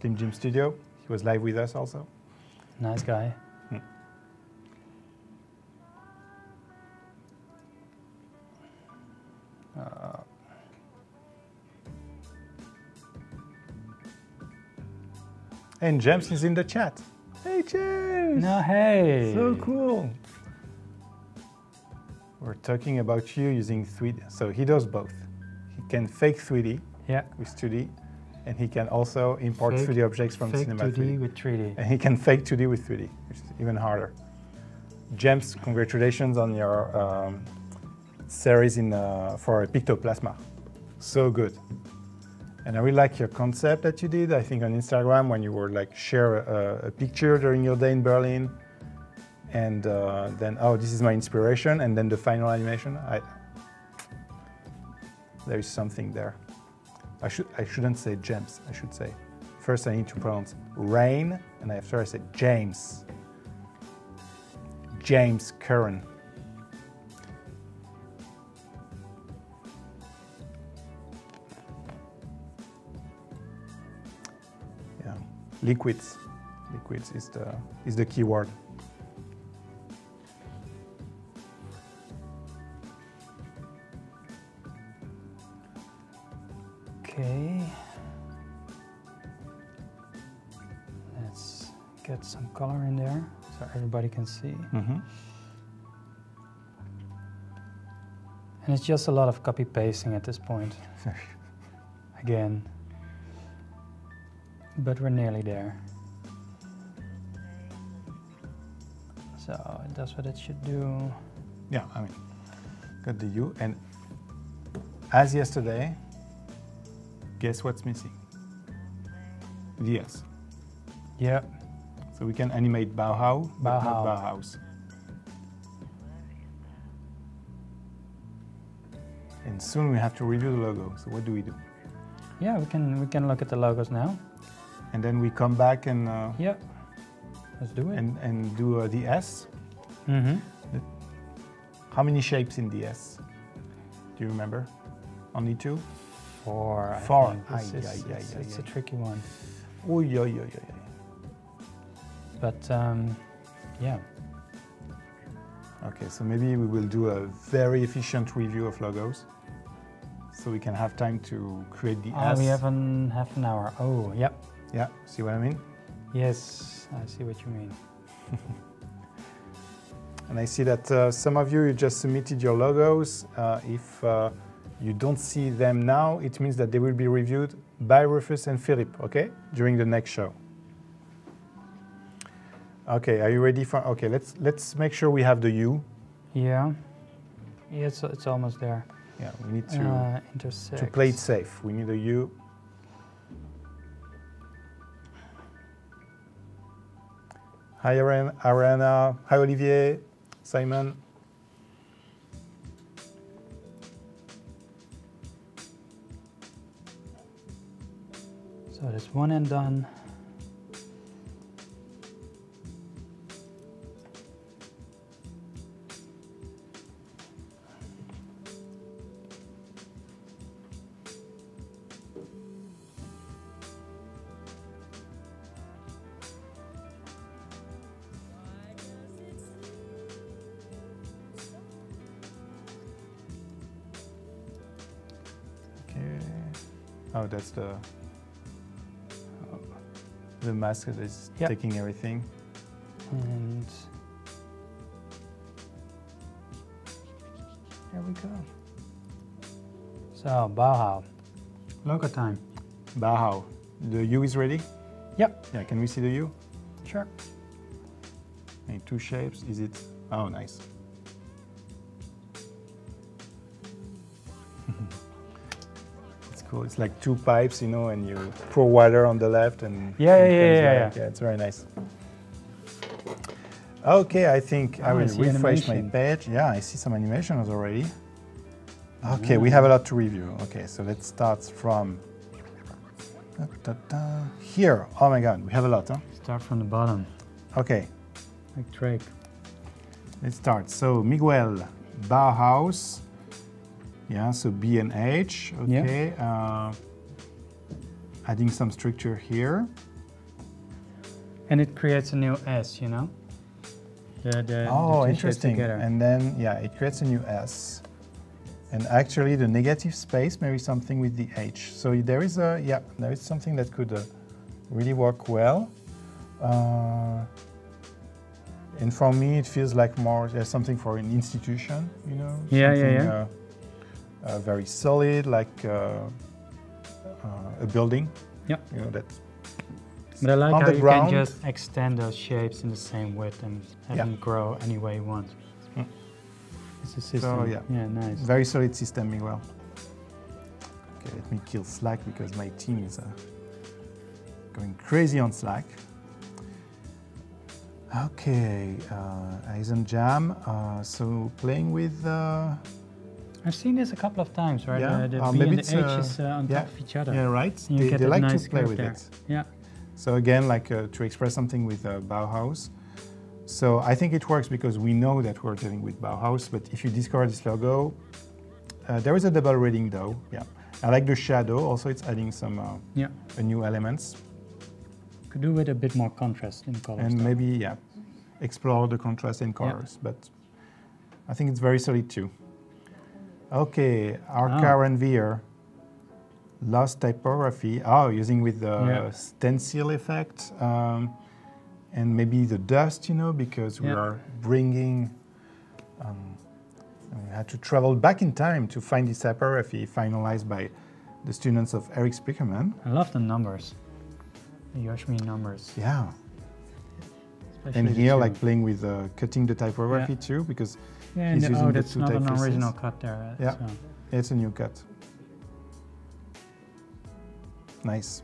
Jim Studio. He was live with us also. Nice guy. And James is in the chat. Hey, James! No, hey! So cool. We're talking about you using 3D. So he does both. He can fake 3D with 2D, and he can also import 3D objects from Cinema 3D. 2D with 3D. And he can fake 2D with 3D, which is even harder. James, congratulations on your series for Pictoplasma. So good. And I really like your concept that you did, I think on Instagram, when you were like share a picture during your day in Berlin. And then, oh, this is my inspiration. And then the final animation. There is something there. I shouldn't say James, I should say. First I need to pronounce rain, and after I say James. James Curran. Yeah, liquids. Liquids is the key word. Okay. Let's get some color in there so everybody can see. Mm-hmm. And it's just a lot of copy pasting at this point. Again. But we're nearly there. So it does what it should do. Yeah, I mean, got the U, and as yesterday, guess what's missing? The S. Yeah. So we can animate Bauhaus, but not Bauhaus. And soon we have to review the logo. So what do we do? Yeah, we can look at the logos now. And then we come back and yeah, let's do it. And do the S. Mm-hmm. How many shapes in the S? Do you remember? Only 2? 4. 4. It's a tricky one. Oh, yeah. But yeah. Okay, so maybe we will do a very efficient review of logos, so we can have time to create the S. We have half an hour. Oh, yep. Yeah, see what I mean? Yes, I see what you mean. And I see that some of you just submitted your logos. If you don't see them now, it means that they will be reviewed by Rufus and Philip, okay? During the next show. Okay, are you ready for, okay, let's make sure we have the U. Yeah. Yeah, it's almost there. Yeah, we need to play it safe. We need a U. Hi, Ariana. Hi, Olivier. Simon. So there's one end done. Oh, that's the mask that is taking everything. And there we go. So, Bauhaus. Logo time. Bauhaus. The U is ready? Yep. Yeah, can we see the U? Sure. And 2 shapes, is it? Oh, nice. It's cool. It's like two pipes, you know, and you pour water on the left and Yeah. It's very nice. Okay, I think I will refresh my page. Yeah, I see some animations already. Okay, we have a lot to review. Okay, so let's start from here. Oh my God, we have a lot, huh? Start from the bottom. Okay. Like Drake. Let's start. So Miguel, Bauhaus. Yeah, so B and H. Okay. Yeah. Adding some structure here. And it creates a new S, you know? The interesting. And then, yeah, it creates a new S. And actually, the negative space, maybe something with the H. So there is there is something that could really work well. And for me, it feels like more something for an institution, you know? Yeah. Very solid, like a building. Yeah. You know, that's but I like on how the you ground. can just extend those shapes in the same width and have them grow any way you want. It's a system. So, yeah, nice. Very solid system, Miguel. Okay, let me kill Slack because my team is going crazy on Slack. Okay, Eisen Jam. So playing with. I've seen this a couple of times, right? Yeah. The B and the H is on top of each other. Yeah, right. You They like nice to play with there. it. Yeah. So again, like to express something with Bauhaus. So I think it works because we know that we're dealing with Bauhaus, but if you discard this logo, there is a double reading though. Yeah, I like the shadow. Also, it's adding some new elements. Could do with a bit more contrast in colors. And maybe explore the contrast in colors. But I think it's very solid too. Okay, Arca and Veer. Lost typography. Oh, using with the stencil effect. And maybe the dust, you know, because we are bringing, we had to travel back in time to find this typography finalized by the students of Erik Spiekermann. I love the numbers, the Joschmi numbers. Yeah. Especially and here, like playing with cutting the typography too, because he's using that's the two not an typefaces. original cut there. Yeah, so. It's a new cut. Nice.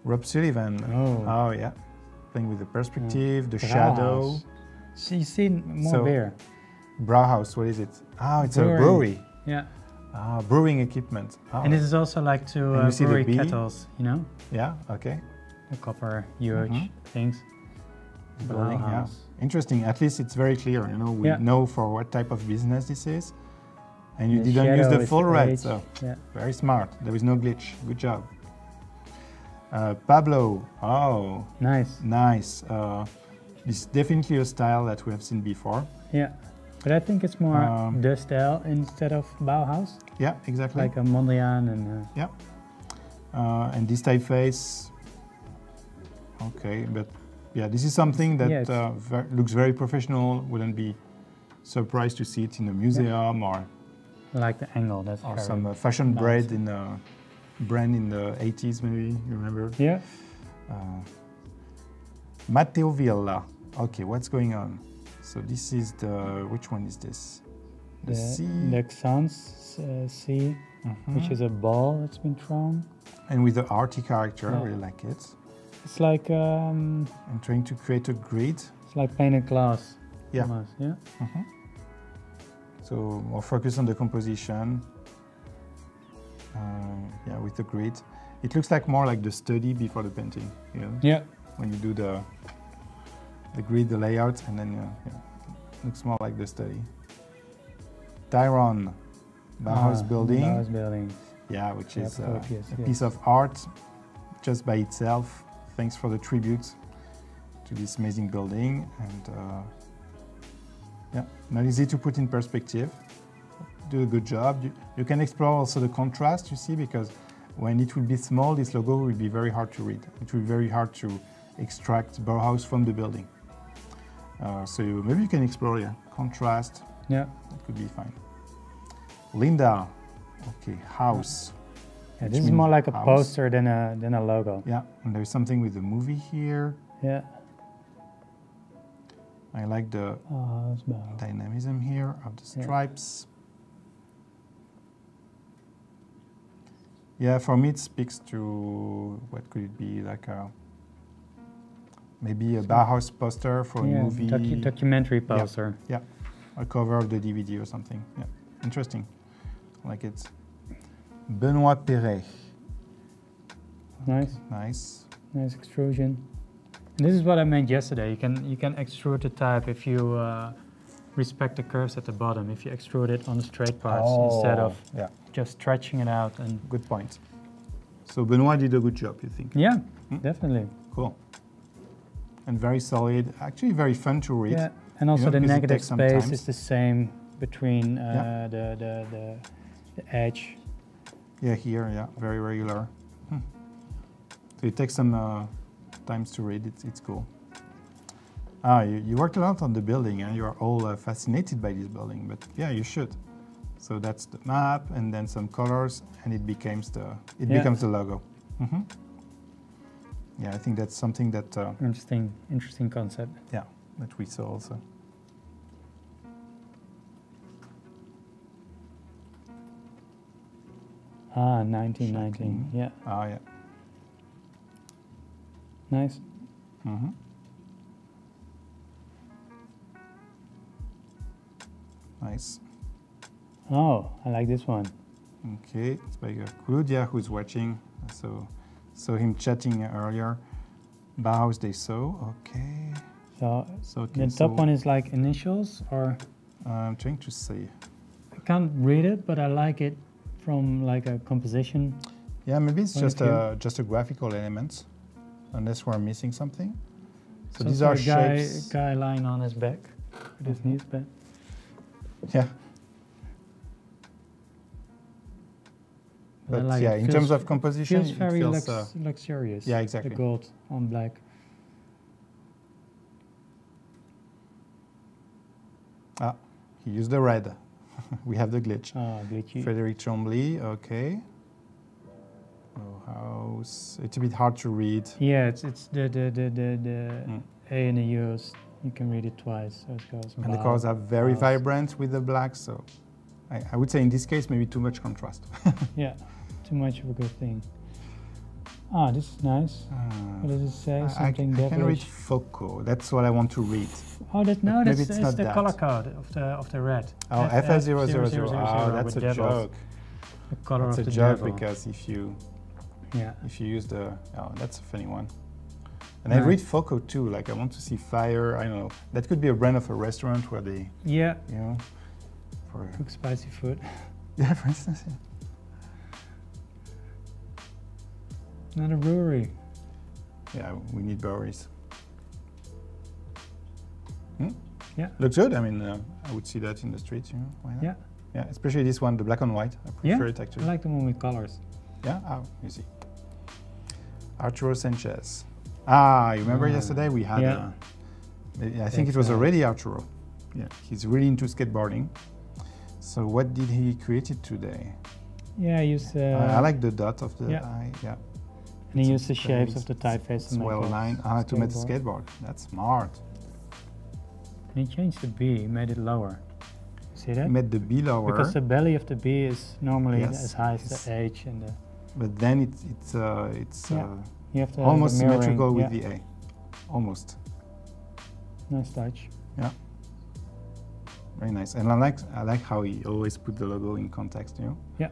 Rob Sullivan. Oh yeah. Playing with the perspective, the shadow. So you see more beer. Bauhaus, what is it? Oh, it's a brewery. Yeah. Brewing equipment. Oh. And this is also like to brewery kettles, you know? Yeah, okay. The copper, huge things. Building, yeah. Interesting. At least it's very clear, you know, we know for what type of business this is. And you didn't use the full red, so very smart. There is no glitch. Good job. Pablo, nice. This is definitely a style that we have seen before. Yeah, but I think it's more the style instead of Bauhaus. Yeah, exactly. Like a Mondrian and... and this typeface, okay, but yeah, this is something that looks very professional. Wouldn't be surprised to see it in a museum or... I like the angle, that's or some fashion brand in the 80s, maybe, you remember? Yeah. Matteo Villa. Okay, what's going on? So this is the, which one is this? The C? The Xans C, which is a ball that's been thrown. And with the arty character, I really like it. It's like... I'm trying to create a grid. It's like painted glass. Yeah. Almost, yeah. So more focus on the composition. Yeah, with the grid. It looks like more like the study before the painting. You know? Yeah. When you do the grid, the layout, and then it looks more like the study. Tyrone, Bauhaus building. Bauhaus building. Yeah, which is a piece of art just by itself. Thanks for the tribute to this amazing building. And not easy to put in perspective. Do a good job. You can explore also the contrast, you see, because when it will be small, this logo will be very hard to read. It will be very hard to extract Bauhaus from the building. So maybe you can explore, contrast. Yeah. That could be fine. Linda, okay, house. Yeah, this is more like a poster than a logo. Yeah, and there's something with the movie here. Yeah. I like the dynamism here of the stripes. Yeah, for me it speaks to, what could it be, like maybe a Bauhaus poster for a movie. Documentary poster. Yeah, a cover of the DVD or something. Yeah, interesting. Like it's Benoît Perret. Nice. Nice. Nice extrusion. And this is what I meant yesterday. You can extrude the type if you respect the curves at the bottom. If you extrude it on the straight parts instead of just stretching it out. And good point. So Benoît did a good job, you think? Yeah, definitely. Cool. And very solid. Actually, very fun to read. Yeah, and also the negative space is the same between the edge. Yeah, here, yeah, very regular. So it takes some times to read. It's cool. You worked a lot on the building, and you are all fascinated by this building. But yeah, you should. So that's the map, and then some colors, and it becomes the logo. Yeah, I think that's something that interesting concept. Yeah, that we saw also. Ah, 1919. Yeah. Ah, yeah. Nice. Nice. Oh, I like this one. Okay, it's by Claudia who's watching. So saw him chatting earlier. Bauhaus Dessau. Okay. So the top one is like initials, or I'm trying to say. I can't read it, but I like it from like a composition. Yeah, maybe it's just a graphical element, unless we're missing something. So these are shapes. Guy lying on his back with his knees bent. Yeah. But like in terms of composition, it feels very luxurious. Yeah, exactly. The gold on black. Ah, he used the red. We have the glitch. Ah, glitchy. Frédéric Chambly, okay. Bauhaus. It's a bit hard to read. Yeah, it's the A and the U's. You can read it twice, so it goes. And the colors are very vibrant with the black, so I would say in this case maybe too much contrast. Yeah, too much of a good thing. Ah, this is nice. What does it say? Something I can read FOCO. That's what I want to read. Oh, that's the color code of the red. Oh, FL000. Oh, that's a joke. The color that's of the joke devil. Because if you use the that's a funny one. And right. I read FOCO too. Like I want to see fire. I don't know. That could be a brand of a restaurant where they cook spicy food. Yeah, for instance. Yeah. Not a brewery. Yeah, we need breweries. Yeah. Looks good. I mean, I would see that in the streets, you know. Why not? Yeah. Yeah, especially this one, the black and white. I prefer it actually. I like the one with colors. Yeah? Oh, you see. Arturo Sanchez. Ah, you remember yesterday we had I think it was already Arturo. Yeah, he's really into skateboarding. So what did he create it today? Yeah, he used I like the dot of the eye, yeah. And he used the shapes of the typeface to well aligned. To make the skateboard. That's smart. And he changed the B, he made it lower. See that? He made the B lower. Because the belly of the B is normally as high as the H and the... But then it's you have to almost have symmetrical with the A. Almost. Nice touch. Yeah. Very nice. And I like how he always put the logo in context, you know? Yeah.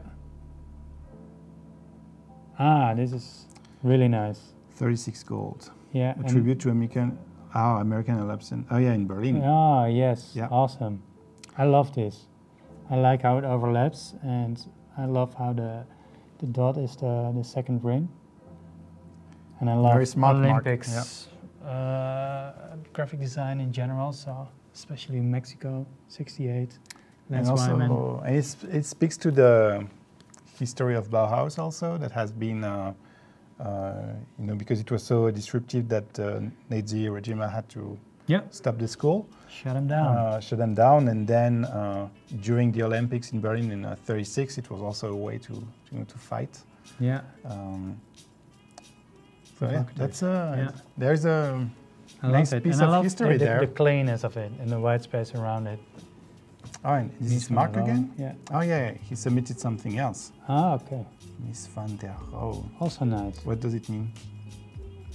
Ah, this is really nice. 36 gold. Yeah. A tribute to American Elapson. Oh yeah, in Berlin. Ah, yes. Yeah. Awesome. I love this. I like how it overlaps, and I love how the dot is the second ring. And I love very smart Olympics, graphic design in general, so especially in Mexico, 68. That's and also, it speaks to the history of Bauhaus also, that has been, because it was so disruptive that Nazi regime had to stop the school. Shut them down. Shut them down, and then during the Olympics in Berlin in '36, it was also a way to fight. Yeah. So yeah, that's there's a nice piece of history there. The cleanness of it and the white space around it. Oh, and is this van Mark der Rohe. again? Yeah. Oh, yeah, he submitted something else. Ah, okay. Mies van der Rohe. Also nice. What does it mean?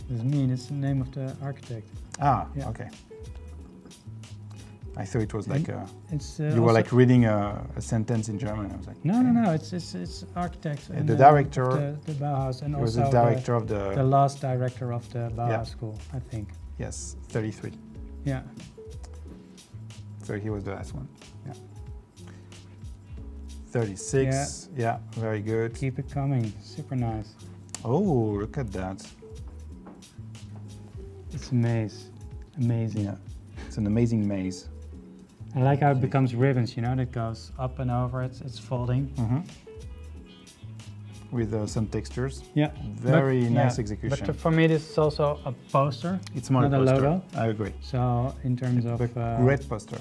Does it mean it's the name of the architect? Ah, Yeah. okay. I thought it was like It's you were like reading a sentence in German. I was like, no, no, no. It's architect. Yeah, and, the director. of the Bauhaus, and he was also the director of the last director of the Bauhaus school, I think. Yes, 33. Yeah. So he was the last one. Yeah. 36. Yeah, very good. Keep it coming. Super nice. Oh, look at that. It's a maze. Amazing. Yeah, it's an amazing maze. I like how it becomes ribbons, you know, that goes up and over, it's folding. Mm-hmm. With some textures. Yeah. Very nice execution. But for me, this is also a poster. It's more not a poster. logo. I agree. So in terms of great poster.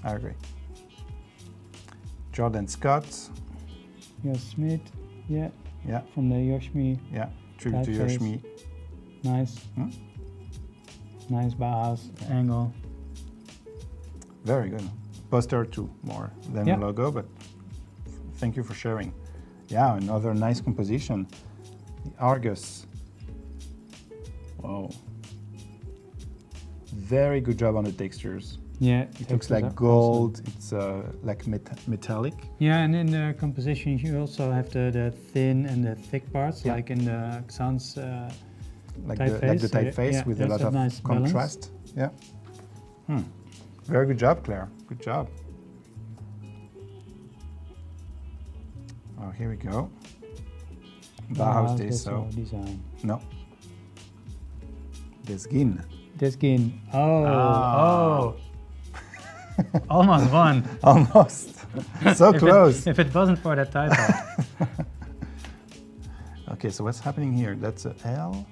I agree. Jordan Scott. Smith, yeah. Yeah. From the Joschmi. Yeah. Tribute to typeface. Joschmi. Nice. Hmm? Nice Bauhaus angle. Very good. Poster too, more than a logo, but thank you for sharing. Yeah, another nice composition. The Argus. Wow. Very good job on the textures. Yeah. It looks like gold. It's like metallic. Yeah, and in the composition you also have the thin and the thick parts, like in the Xan's like typeface. the typeface with a lot of nice contrast. Yeah. Very good job, Claire. Good job. Oh, here we go. Bauhaus Dessau. Design. No. Desgin. Desgin. Oh. Almost won. Almost. So close. If it wasn't for that typo. Okay, so what's happening here? That's a L,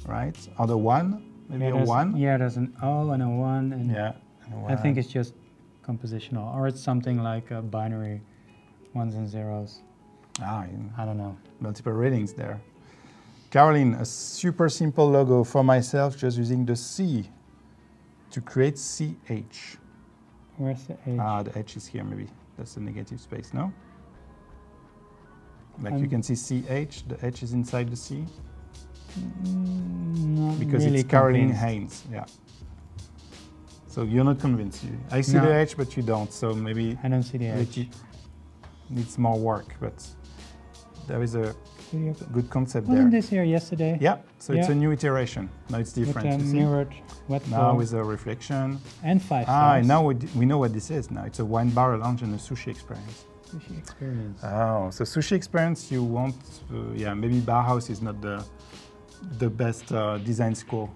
right? Or the 1? Maybe a 1? Yeah, there's an O and a 1. And yeah. I think it's just compositional, or it's something like a binary ones and zeros. I don't know. Multiple readings there. Caroline, a super simple logo for myself, just using the C to create CH. Where's the H? Ah, the H is here maybe. That's the negative space, no? Like you can see CH, the H is inside the C? Not because really it's Caroline convinced. Haynes, yeah. So you're not convinced. I see the H, but you don't. So maybe I don't see the H. it needs more work, but there is a good concept there. Wasn't this here yesterday? Yeah, so it's a new iteration. Now it's different. With a mirrored wet now floor. with a reflection. And 5 stars. Now we know what this is now. It's a wine bar lounge and a sushi experience. Sushi experience. Oh, so sushi experience you want, maybe Bauhaus is not the best design school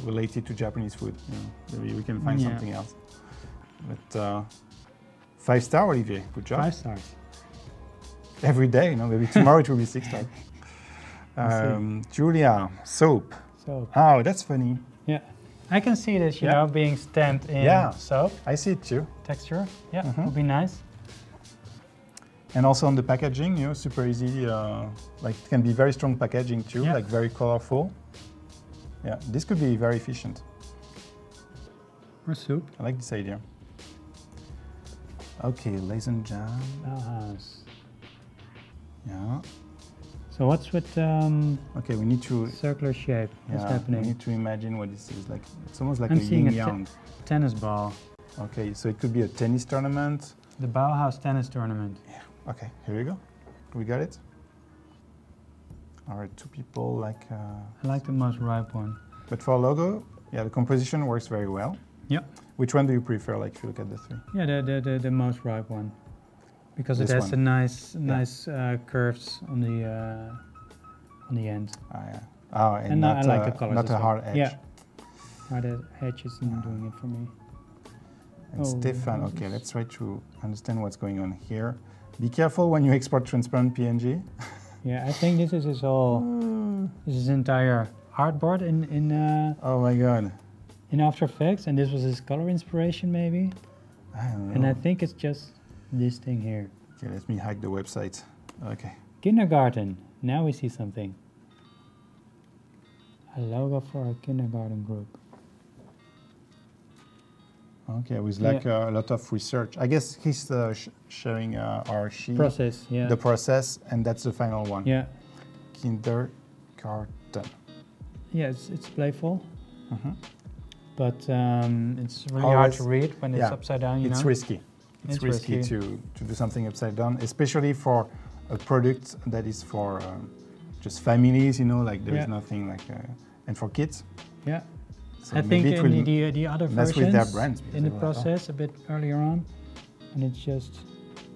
related to Japanese food. You know, maybe we can find something else. But 5 star, Olivier, good job. 5 stars. Every day, you know, maybe tomorrow it will be 6 stars. Julia, soap. Soap. Oh, that's funny. Yeah. I can see this, you know, being stamped in soap. I see it too. Texture. Yeah, would be nice. And also on the packaging, you know, super easy. Like it can be very strong packaging too, like very colorful. Yeah, this could be very efficient. Or soup. I like this idea. Okay, Les and Jam. Bauhaus. Yeah. So what's with okay, we need to circular shape? What's happening? We need to imagine what this is like. It's almost like I'm a seeing yin-yang. Tennis ball. Okay, so it could be a tennis tournament. The Bauhaus tennis tournament. Yeah. Okay, here we go. We got it. All right, 2 people like. I like the most ripe one. But for a logo, the composition works very well. Yeah. Which one do you prefer? Like if you look at the 3. Yeah, the most ripe one, because it has a nice curves on the end. Oh yeah. Oh, and I like the colors. Not a hard edge. Yeah. The edge isn't doing it for me. And Stefan, okay, let's try to understand what's going on here. Be careful when you export transparent PNG. Yeah, I think this is his whole, this is entire artboard in oh my god. In After Effects, and this was his color inspiration maybe. I don't know. And I think it's just this thing here. Okay, let me hack the website. Okay. Kindergarten. Now we see something. A logo for a kindergarten group. Okay, with like a lot of research. I guess he's showing or she process, the process, and that's the final one. Yeah. Kindergarten. Yeah, it's playful, but it's really Always, hard to read when it's upside down. You it's know? risky. It's risky to do something upside down, especially for a product that is for just families. You know, like there is nothing like, and for kids. Yeah. So I think in the other versions with their brands in the process a bit earlier on, and it's just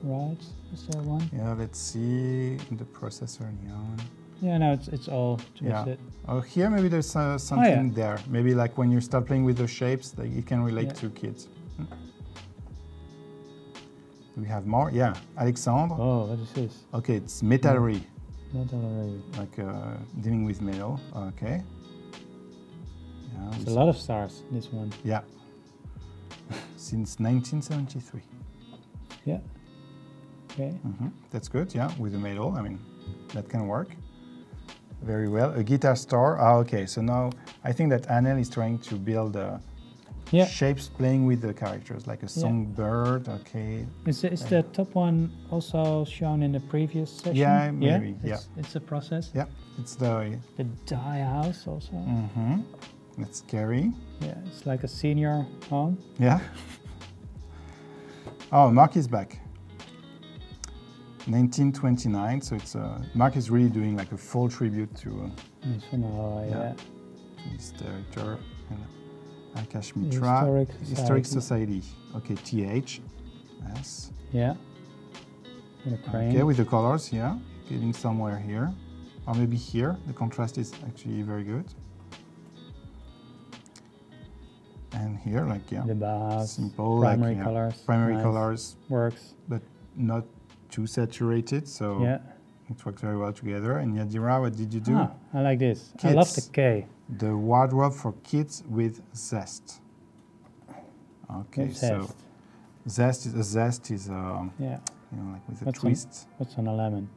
right. Is there one? Yeah, let's see in the process early on. Yeah, no, it's all twisted. Oh, here maybe there's something there. Maybe like when you start playing with the shapes, like you can relate to kids. Do we have more? Yeah, Alexandre. Oh, what is this? Okay, it's metallery. Metallery. Like dealing with metal. Okay. Yeah, there's a lot of stars, this one. Yeah. Since 1973. Yeah. Okay. That's good, yeah, with the metal. I mean, that can work very well. A guitar star. Okay, so now I think that Anel is trying to build shapes playing with the characters, like a songbird. Okay. Is the top one also shown in the previous session? Yeah, maybe. It's a process. Yeah, it's the dye house also. That's scary. Yeah, it's like a senior home. Yeah. Oh, Mark is back. 1929, so it's Mark is really doing like a full tribute to his director and Akash Mitra. Historic Society. Okay, TH. Yes. Yeah. Okay, with the colors, getting somewhere here, or maybe here. The contrast is actually very good. And here, like the Bauhaus, simple, primary like, colors. Primary colors works, but not too saturated, so it works very well together. And Yadira, what did you do? Ah, I like this. Kids. I love the K. The wardrobe for kids with zest. Okay, so zest is you know, like with a twist. What's on a lemon?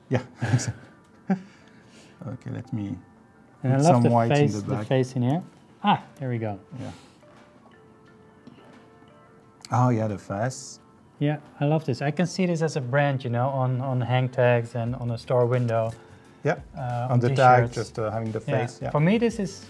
Yeah. Okay, let me and put I love some white in the back. The face in here. Ah, there we go. Yeah. Oh yeah, the face. Yeah, I love this. I can see this as a brand, you know, on hang tags and on a store window. Yeah, on the tag, just having the face. Yeah. For me, this is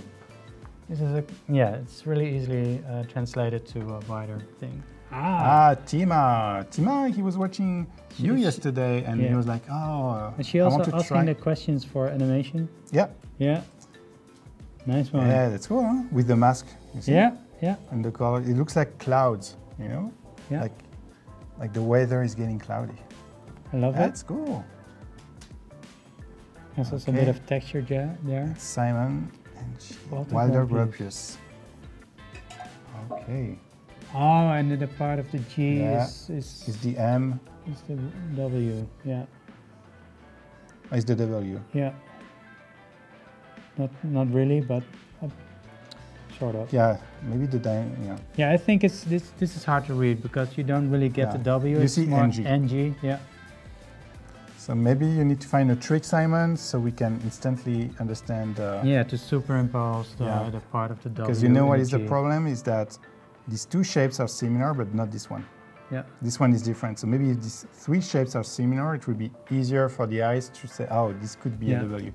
it's really easily translated to a wider thing. Tima, he was watching you yesterday, and he was like, oh, and she also asking the questions for animation. Yeah. Yeah. Nice one. Yeah, that's cool, huh? With the mask. You see? Yeah, yeah. And the color, it looks like clouds, you know? Yeah. Like the weather is getting cloudy. I love it. That's cool. There's also a bit of texture there. Simon and Wilder Gropius. Okay. Oh, and the part of the G is the M. It's the W, yeah. Oh, it's the W. Yeah. Not really, but sort of. Yeah, maybe Yeah, I think this is hard to read because you don't really get the W. You see NG. NG, yeah. So maybe you need to find a trick, Simon, so we can instantly understand. To superimpose the part of the W. Because you know what is the problem is that these two shapes are similar, but not this one. Yeah. This one is different. So maybe if these three shapes are similar, it would be easier for the eyes to say, oh, this could be a W.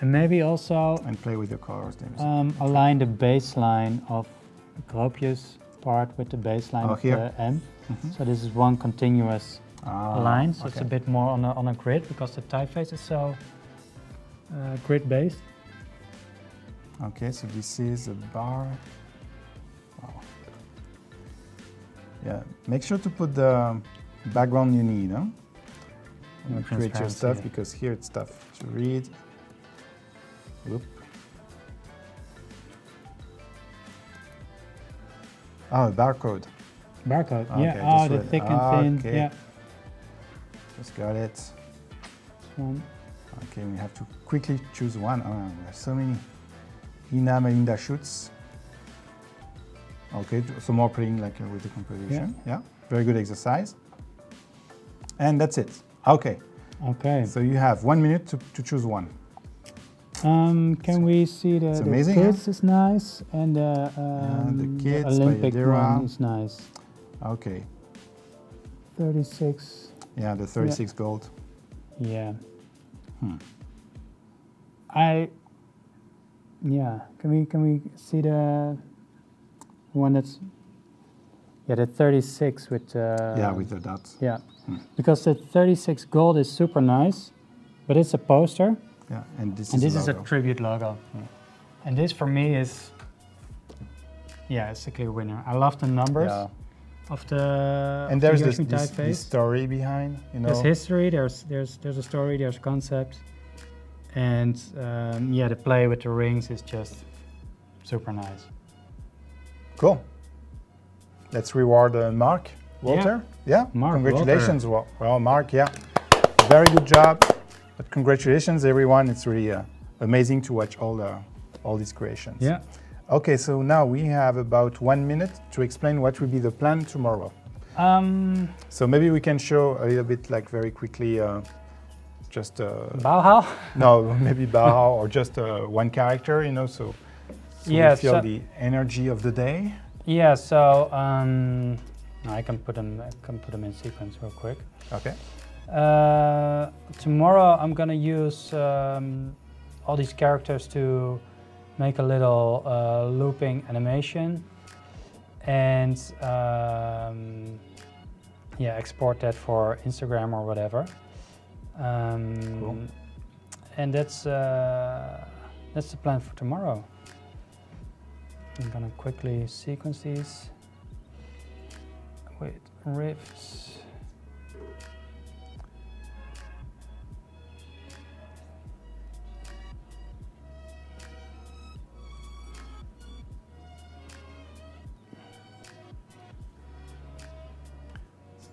And maybe also play with the colors. Align the baseline of the Gropius part with the baseline of the M. So this is one continuous line. So it's a bit more on a grid because the typeface is so grid based. Okay, so this is a bar. Wow. Yeah, make sure to put the background you need, huh? And create your stuff because here it's tough to read. Whoop. Oh, barcode. Barcode, okay, yeah. Oh, the thick and thin, yeah. Just got it. This one. Okay, we have to quickly choose one. Oh, there's so many. Ina Melinda Schutz. Okay, so more playing like with the composition. Yeah, very good exercise. And that's it. Okay. Okay. So you have 1 minute to choose one. Can we see the amazing, kids is nice, and the kids by Olympic Adira. one is nice. Okay. 36. Yeah, the 36 gold. Yeah. Hmm. Can we see the one that's the 36 with with the dots. Yeah. Because the 36 gold is super nice, but it's a poster. Yeah, and this is a tribute logo. And this for me is it's a clear winner. I love the numbers of the and there's Joschmi this typeface. story behind, you know. There's history, there's a story, there's concept. And the play with the rings is just super nice. Cool. Let's reward Mark Walter. Yeah, Mark congratulations. Well, Mark, very good job. But congratulations, everyone. It's really amazing to watch all these creations. Yeah. Okay, so now we have about 1 minute to explain what will be the plan tomorrow. So maybe we can show a little bit, like very quickly, just Bauhaus? No, maybe Bauhaus or just one character, you know, so we feel the energy of the day. Yeah, so I can put them in sequence real quick. Okay. Tomorrow I'm gonna use all these characters to make a little looping animation and export that for Instagram or whatever. Cool. And that's the plan for tomorrow. I'm gonna quickly sequence these with rifts.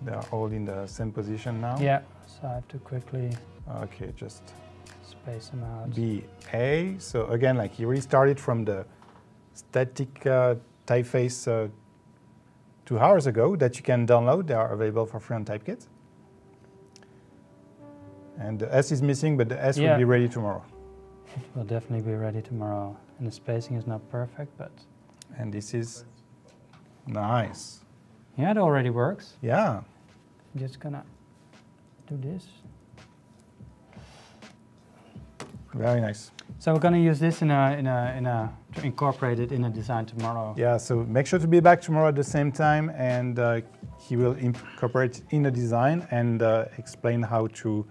They are all in the same position now? Yeah, so I have to quickly just space them out. BA. So again, like he restarted from the static typeface 2 hours ago that you can download. They are available for free on Typekit. And the S is missing, but the S will be ready tomorrow. It will definitely be ready tomorrow. And the spacing is not perfect, but... And this is nice. Yeah, it already works. Yeah. I'm just gonna do this. Very nice. So we're gonna use this to incorporate it in a design tomorrow. Yeah, so make sure to be back tomorrow at the same time, and he will incorporate it in the design and explain how to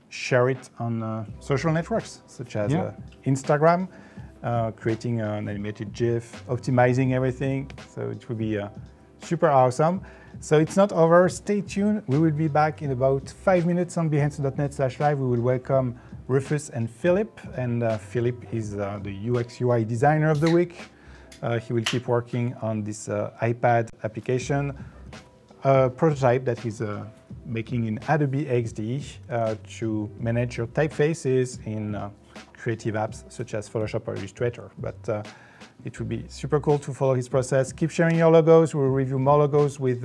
share it on social networks, such as Instagram, creating an animated GIF, optimizing everything. So it will be super awesome. So it's not over. Stay tuned. We will be back in about 5 minutes on behance.net/live. We will welcome Rufus and Philip. And Philip is the UX UI designer of the week. He will keep working on this iPad application prototype that he's making in Adobe XD to manage your typefaces in creative apps such as Photoshop or Illustrator. But it will be super cool to follow his process. Keep sharing your logos. We'll review more logos with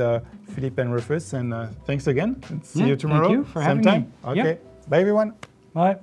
Philip and Rufus. And thanks again. And see you tomorrow. Thank you for having me. me. Okay. Bye, everyone. Bye.